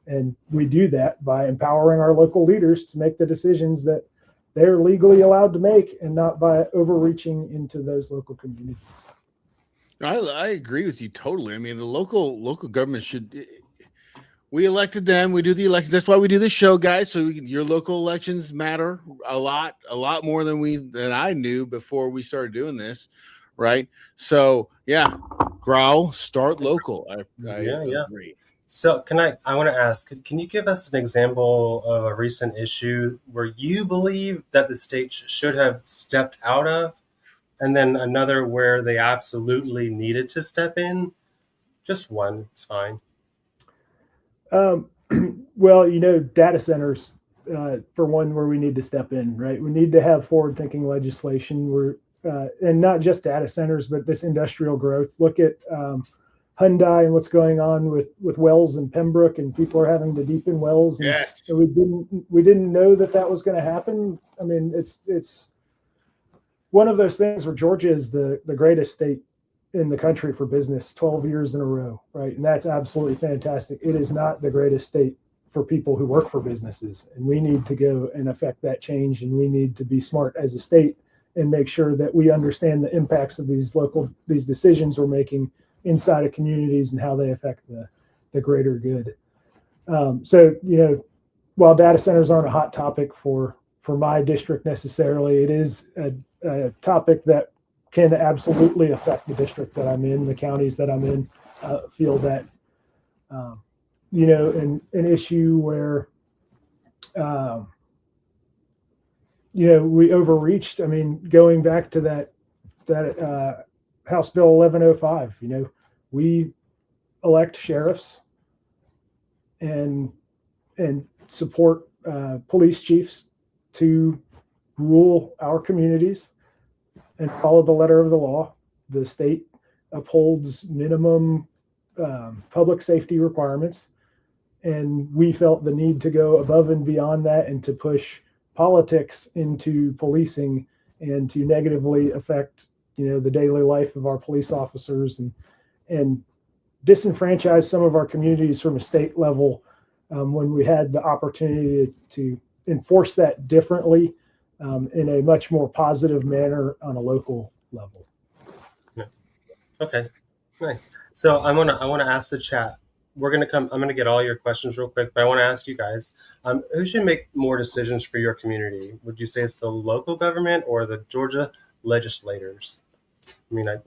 And we do that by empowering our local leaders to make the decisions that they're legally allowed to make and not by overreaching into those local communities. I agree with you totally. I mean, the local government should. We elected them. We do the election. That's why we do this show, guys. So your local elections matter a lot more than I knew before we started doing this, right? So yeah, growl, start local. I agree. So I want to ask, can you give us an example of a recent issue where you believe that the state should have stepped out of, and then another where they absolutely needed to step in? Just one, it's fine. Well, data centers, for one, where we need to step in, right? We need to have forward-thinking legislation where and not just data centers, but this industrial growth. Look at Hyundai and what's going on with wells in Pembroke, and people are having to deepen wells. And, Yes. and we didn't know that was going to happen. I mean, it's one of those things where Georgia is the greatest state in the country for business 12 years in a row, right? And that's absolutely fantastic. It is not the greatest state for people who work for businesses, and we need to go and affect that change, and we need to be smart as a state and make sure that we understand the impacts of these decisions we're making inside of communities and how they affect the greater good. So, while data centers aren't a hot topic for my district necessarily, it is a topic that can absolutely affect the district that I'm in, the counties that I'm in. Feel that, an issue where, we overreached. I mean, going back to that House Bill 1105, we elect sheriffs and support police chiefs to rule our communities and follow the letter of the law. The state upholds minimum public safety requirements, and we felt the need to go above and beyond that and to push politics into policing and to negatively affect the daily life of our police officers and disenfranchise some of our communities from a state level, when we had the opportunity to enforce that differently, in a much more positive manner on a local level. Yeah. Okay, nice. So I want to ask the chat. I'm going to get all your questions real quick, but I want to ask you guys, who should make more decisions for your community? Would you say it's the local government or the Georgia legislators? I mean, I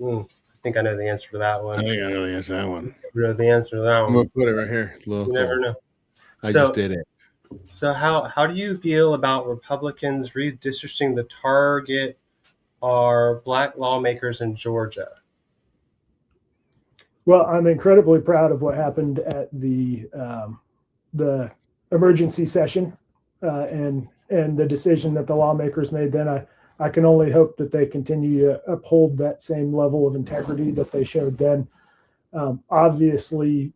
think I know the answer to that one. I think I know the answer to that one. You know the answer to that one. I'm going to put it right here. Local. You never know. I just did it. So how do you feel about Republicans redistricting the target are Black lawmakers in Georgia? Well, I'm incredibly proud of what happened at the emergency session, and the decision that the lawmakers made then. I can only hope that they continue to uphold that same level of integrity that they showed then. Obviously,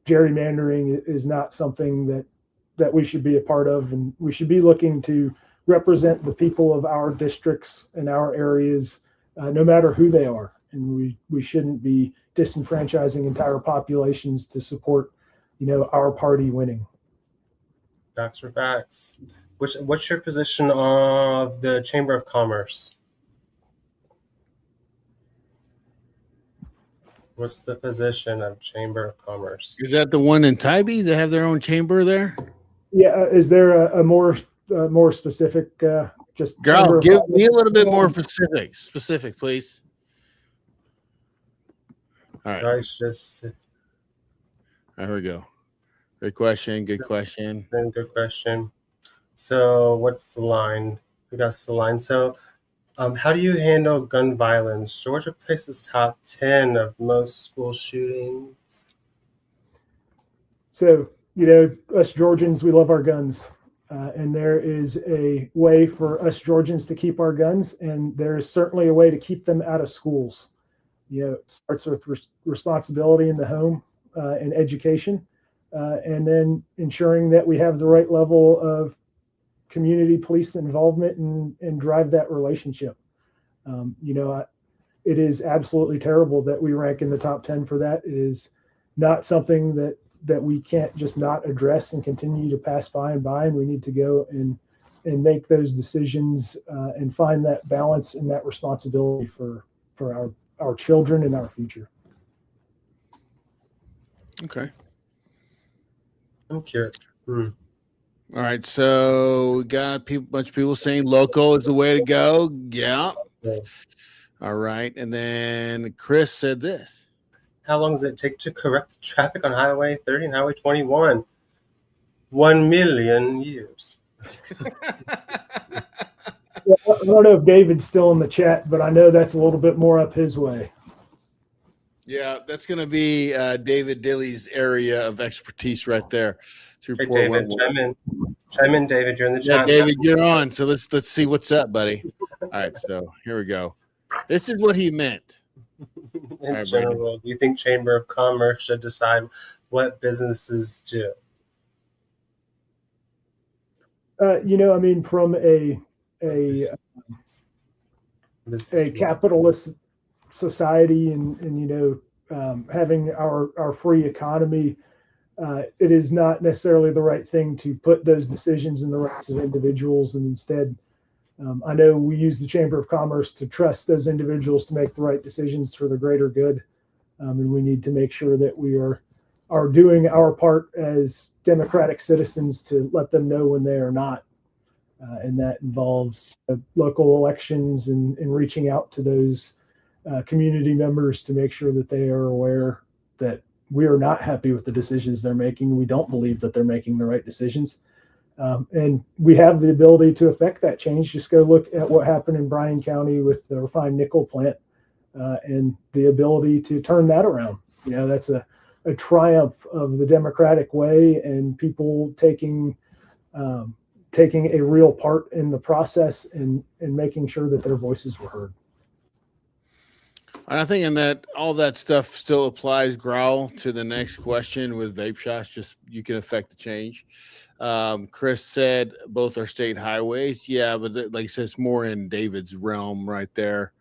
gerrymandering is not something that we should be a part of, and we should be looking to represent the people of our districts and our areas, no matter who they are. And we shouldn't be disenfranchising entire populations to support, our party winning. Facts are facts. What's your position of the Chamber of Commerce? What's the position of Chamber of Commerce? Is that the one in Tybee? They have their own chamber there? Yeah. Is there a more specific? Just girl, give me a little bit more specific, please. All right. There we go. Good question. Good question. Good question. So what's the line? We got the line. So how do you handle gun violence? Georgia places top 10 of most school shootings. So, us Georgians, we love our guns. And there is a way for us Georgians to keep our guns, and there is certainly a way to keep them out of schools. It starts with responsibility in the home and education, and then ensuring that we have the right level of community police involvement and drive that relationship. It is absolutely terrible that we rank in the top 10 for that. It is not something that we can't just not address and continue to pass by, and we need to go and make those decisions and find that balance and that responsibility for our children and our future. Okay. I'm curious. All right, so we got a bunch of people saying local is the way to go. Yeah. All right, and then Chris said this. How long does it take to correct the traffic on Highway 30 and Highway 21? 1 million years. Well, I don't know if David's still in the chat, but I know that's a little bit more up his way. Yeah, that's going to be David Dilly's area of expertise right there. Hey, David, chime in, David. You're in the chat. Yeah, David, you're on. So let's see what's up, buddy. All right, so here we go. This is what he meant. In right, general, do you think Chamber of Commerce should decide what businesses do? I mean, from a capitalist society and having our free economy, it is not necessarily the right thing to put those decisions in the rights of individuals. And instead, I know we use the Chamber of Commerce to trust those individuals to make the right decisions for the greater good. And we need to make sure that we are doing our part as democratic citizens to let them know when they are not. And that involves local elections and reaching out to those community members to make sure that they are aware that we are not happy with the decisions they're making. We don't believe that they're making the right decisions. And we have the ability to affect that change. Just go look at what happened in Bryan County with the refined nickel plant and the ability to turn that around. That's a triumph of the democratic way and people taking a real part in the process and making sure that their voices were heard. And I think in that all that stuff still applies, Growl, to the next question with vape shops. Just you can affect the change. Chris said both are state highways. Yeah, but like you said, it's more in David's realm right there.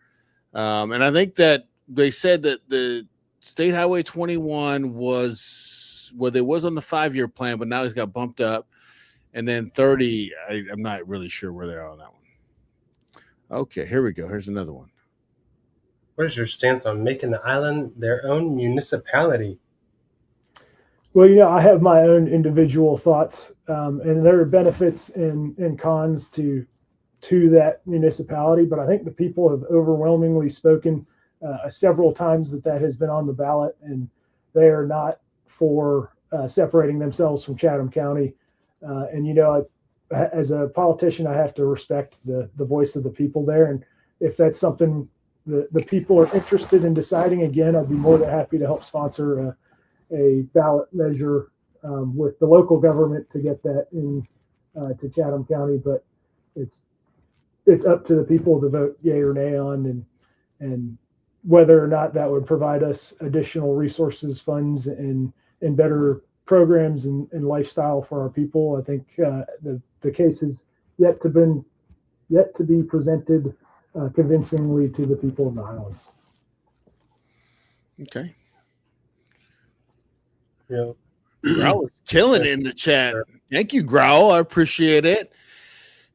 And I think that they said that the State Highway 21 was on the 5-year plan, but now he's got bumped up. And then 30, I'm not really sure where they are on that one. Okay, here we go. Here's another one. What is your stance on making the island their own municipality? Well, I have my own individual thoughts, and there are benefits and cons to that municipality. But I think the people have overwhelmingly spoken several times that has been on the ballot, and they are not for separating themselves from Chatham County. As a politician, I have to respect the voice of the people there. And if that's something the people are interested in deciding, again, I'd be more than happy to help sponsor a ballot measure with the local government to get that in to Chatham County. But it's up to the people to vote yay or nay on, and whether or not that would provide us additional resources, funds, and better programs and lifestyle for our people. I think the case is yet to be presented convincingly to the people of the Highlands. Okay. Yeah. Growl was killing it in the chat. Thank you, Growl. I appreciate it.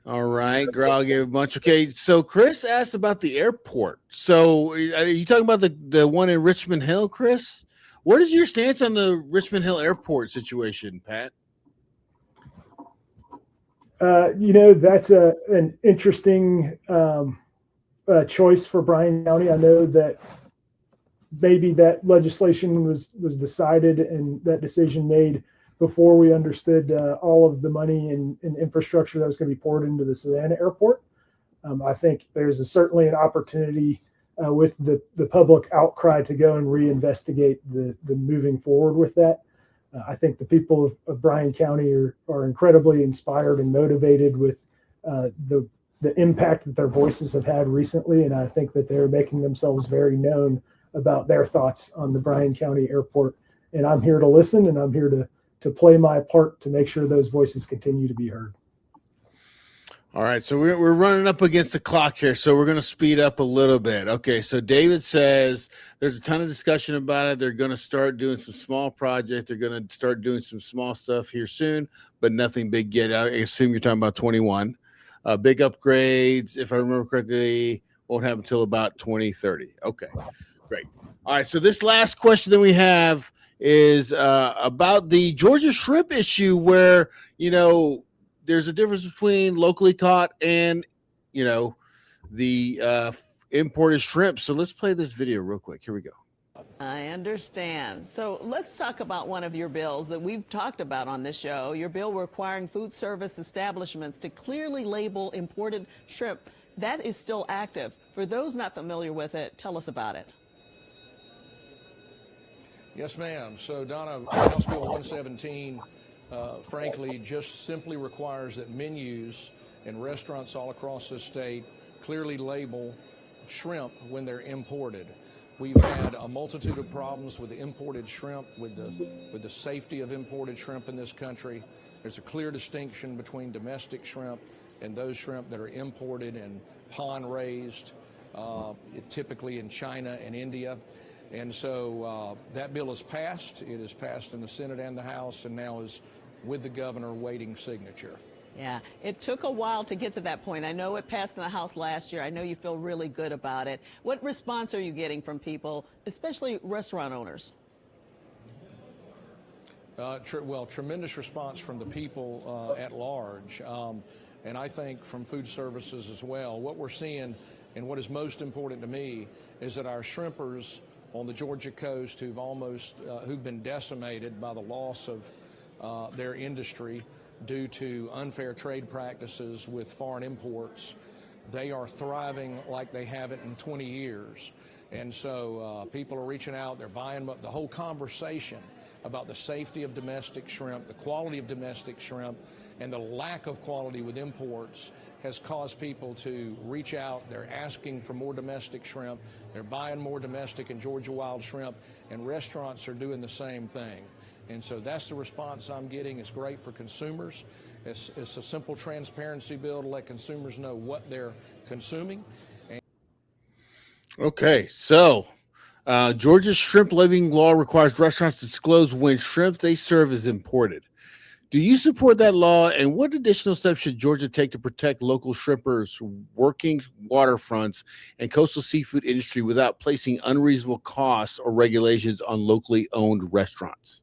All right. Growl gave a bunch. Okay. So Chris asked about the airport. So are you talking about the one in Richmond Hill, Chris? What is your stance on the Richmond Hill airport situation, Pat? That's an interesting choice for Bryan County. I know that maybe that legislation was decided and that decision made before we understood all of the money and infrastructure that was going to be poured into the Savannah airport. I think there's certainly an opportunity with the public outcry to go and reinvestigate the moving forward with that. I think the people of Bryan County are incredibly inspired and motivated with the impact that their voices have had recently. And I think that they're making themselves very known about their thoughts on the Bryan County airport. And I'm here to listen, and I'm here to play my part to make sure those voices continue to be heard. All right, so we're running up against the clock here, so we're going to speed up a little bit. Okay, so David says there's a ton of discussion about it. They're going to start doing some small projects. They're going to start doing some small stuff here soon, but nothing big yet. I assume you're talking about 21. Big upgrades, if I remember correctly, won't happen until about 2030. Okay, great. All right, so this last question that we have is about the Georgia shrimp issue where, there's a difference between locally caught and, the imported shrimp. So let's play this video real quick. Here we go. I understand. So let's talk about one of your bills that we've talked about on this show, your bill requiring food service establishments to clearly label imported shrimp. That is still active. For those not familiar with it, tell us about it. Yes, ma'am. So, Donna, House Bill 117, frankly, just simply requires that menus in restaurants all across the state clearly label shrimp when they're imported. We've had a multitude of problems with the imported shrimp, with the safety of imported shrimp in this country. There's a clear distinction between domestic shrimp and those shrimp that are imported and pond raised, typically in China and India. And so that bill is passed. It is passed in the Senate and the House, and now is with the governor waiting signature. Yeah, it took a while to get to that point. I know it passed in the House last year. I know you feel really good about it. What response are you getting from people, especially restaurant owners? Well, tremendous response from the people at large, and I think from food services as well. What we're seeing, and what is most important to me, is that our shrimpers on the Georgia coast who've been decimated by the loss of their industry due to unfair trade practices with foreign imports, they are thriving like they haven't in 20 years. And so people are reaching out, they're buying, but the whole conversation about the safety of domestic shrimp, the quality of domestic shrimp, and the lack of quality with imports has caused people to reach out. They're asking for more domestic shrimp. They're buying more domestic and Georgia wild shrimp, and restaurants are doing the same thing. And so that's the response I'm getting. It's great for consumers. It's a simple transparency bill to let consumers know what they're consuming. Okay, so Georgia's shrimp labeling law requires restaurants to disclose when shrimp they serve is imported. Do you support that law, and what additional steps should Georgia take to protect local shrimpers, working waterfronts, and coastal seafood industry without placing unreasonable costs or regulations on locally owned restaurants?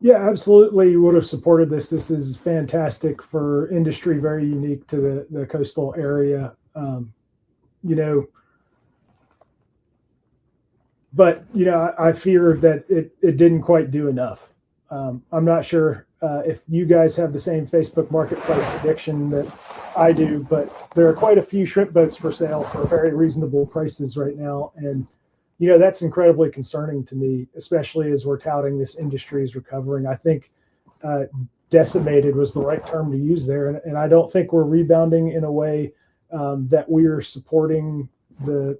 Yeah, absolutely would have supported this. This is fantastic for industry, very unique to the coastal area. But I fear that it didn't quite do enough. I'm not sure if you guys have the same Facebook Marketplace addiction that I do, but there are quite a few shrimp boats for sale for very reasonable prices right now. And, that's incredibly concerning to me, especially as we're touting this industry is recovering. I think decimated was the right term to use there. And I don't think we're rebounding in a way that we are supporting the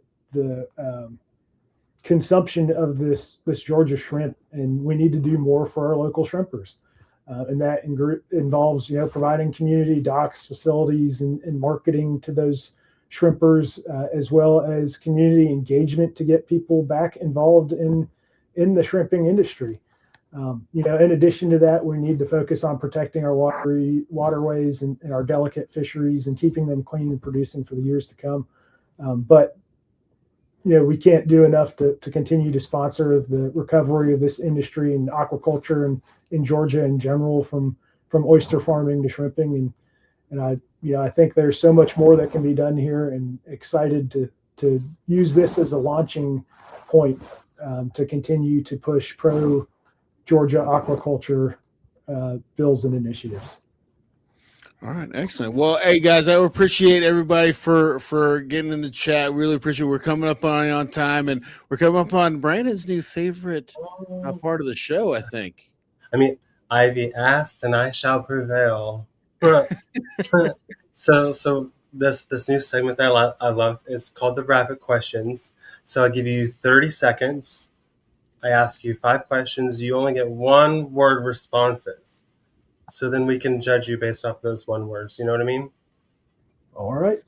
consumption of this Georgia shrimp, and we need to do more for our local shrimpers. And that involves, providing community docks, facilities, and marketing to those shrimpers, as well as community engagement to get people back involved in the shrimping industry. In addition to that, we need to focus on protecting our waterways and our delicate fisheries and keeping them clean and producing for the years to come. But we can't do enough to continue to sponsor the recovery of this industry and aquaculture and in Georgia in general, from oyster farming to shrimping. And I think there's so much more that can be done here, and excited to use this as a launching point to continue to push pro Georgia aquaculture bills and initiatives. All right, excellent. Well, hey guys, I appreciate everybody for getting in the chat. Really appreciate it. We're coming up on time, and we're coming up on Brandon's new favorite part of the show, I think. I mean, Ivy asked, and I shall prevail. So this new segment that I love is called the Rapid Questions. So I give you 30 seconds. I ask you 5 questions. You only get 1-word responses. So then we can judge you based off those 1 words. You know what I mean? All right.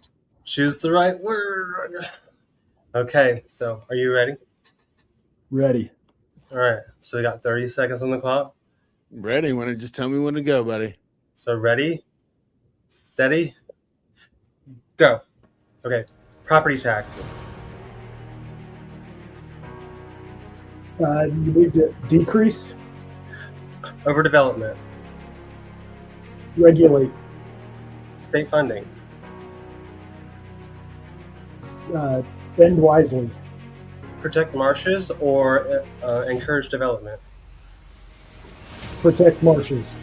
Choose the right word. Okay, so are you ready? Ready. All right, so we got 30 seconds on the clock. Ready. Just tell me when to go, buddy. So ready, steady, go. Okay, property taxes. You need to decrease, Overdevelopment. regulate, State funding. spend wisely, Protect marshes or encourage development. protect marshes,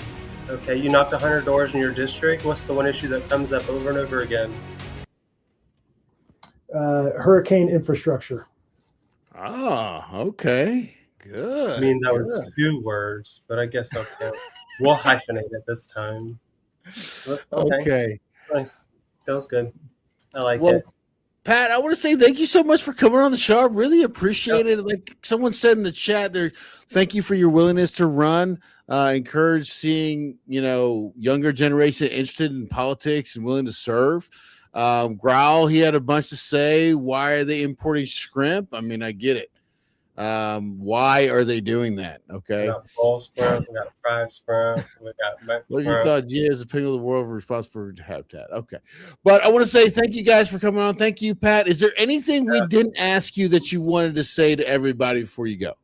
Okay, you knocked 100 doors in your district. What's the one issue that comes up over and over again? hurricane infrastructure. Ah, okay. Good. I mean, that was 2 words, but I guess okay. We'll hyphenate it this time. Okay. Nice. That was good. I like Well, it. Pat, I want to say thank you so much for coming on the show. I really appreciate it. Like someone said in the chat there, thank you for your willingness to run. Encourage seeing, younger generation interested in politics and willing to serve. Growl, he had a bunch to say. Why are they importing shrimp? I mean, I get it. Why are they doing that? Okay. We got bowl shrimp, we got fried shrimp, we got Mexican What do you thought? G is the pig of the world responsible for habitat. Okay. But I want to say thank you guys for coming on. Thank you, Pat. Is there anything we didn't ask you that you wanted to say to everybody before you go?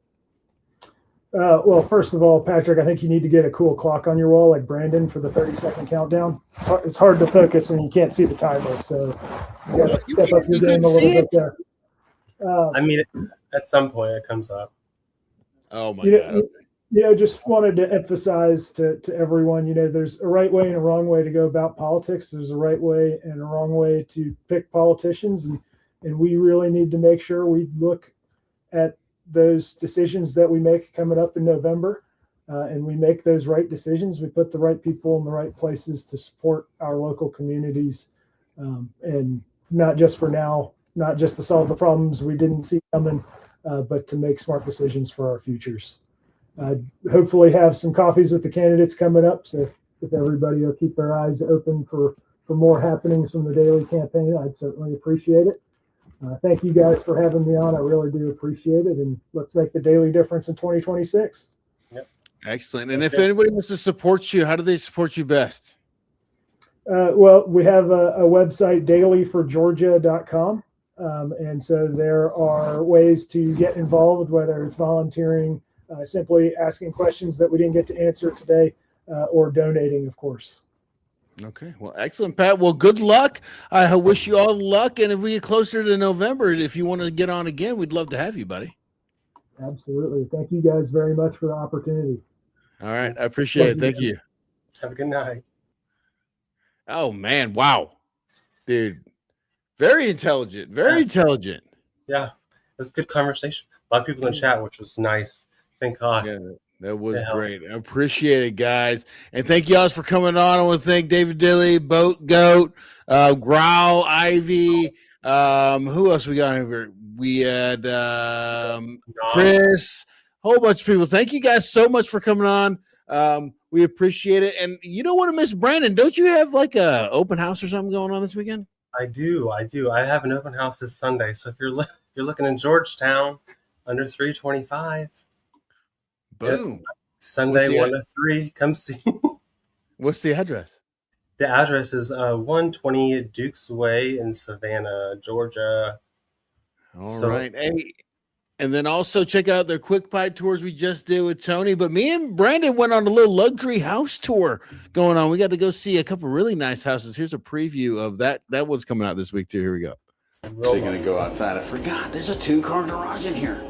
Well, first of all, Patrick, I think you need to get a cool clock on your wall like Brandon for the 30-second countdown. It's hard to focus when you can't see the timer, so you got to step up your game a little bit there. I mean, at some point it comes up. Oh, my God. Okay. Just wanted to emphasize to everyone, there's a right way and a wrong way to go about politics. There's a right way and a wrong way to pick politicians, and we really need to make sure we look at those decisions that we make coming up in November, and we make those right decisions. We put the right people in the right places to support our local communities, and not just for now, not just to solve the problems we didn't see coming, but to make smart decisions for our futures. Hopefully have some coffees with the candidates coming up, so if everybody will keep their eyes open for more happenings from the Daley campaign, I'd certainly appreciate it. Thank you guys for having me on. I really do appreciate it. And let's make the Daley difference in 2026. Yep. Excellent. And if anybody wants to support you, how do they support you best? Well, we have a website, daleyforgeorgia.com. And so there are ways to get involved, whether it's volunteering, simply asking questions that we didn't get to answer today, or donating, of course. Okay. Well, excellent, Pat. Well, good luck. I wish you all luck. And if we get closer to November, if you want to get on again, we'd love to have you, buddy. Absolutely. Thank you guys very much for the opportunity. All right. I appreciate it. Thank you. Have a good night. Oh, man. Wow. Dude. Very intelligent. Very intelligent. Yeah. It was a good conversation. A lot of people in chat, which was nice. Thank God. Yeah. That was great. I appreciate it, guys. And thank you all for coming on. I want to thank David Dilly, Boat Goat, Growl, Ivy. Who else we got here? We had Chris, a whole bunch of people. Thank you guys so much for coming on. We appreciate it. And you don't want to miss Brandon. Don't you have like a open house or something going on this weekend? I do. I have an open house this Sunday. So if you're looking in Georgetown under 325. Boom. Yep. Sunday 1 to 3. Come see. What's the address? The address is 120 Dukes Way in Savannah, Georgia. All right. Hey, and then also check out the quick pipe tours we just did with Tony. But me and Brandon went on a little luxury house tour going on. We got to go see a couple really nice houses. Here's a preview of that. That one's coming out this week too. Here we go. So you're going to go outside. I forgot. There's a 2-car garage in here.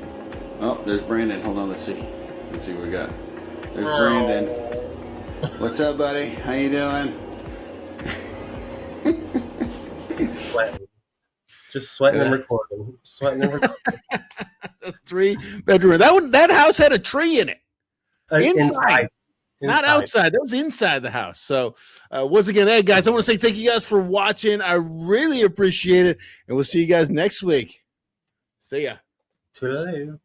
Oh, there's Brandon. Hold on. Let's see. Let's see what we got. There's Brandon. What's up, buddy? How you doing? He's sweating. Just sweating and recording. Sweating and recording. That's 3-bedroom. That house had a tree in it. Inside. Not outside. That was inside the house. So once again, hey guys, I want to say thank you guys for watching. I really appreciate it. And we'll see you guys next week. See ya. Toodaloo.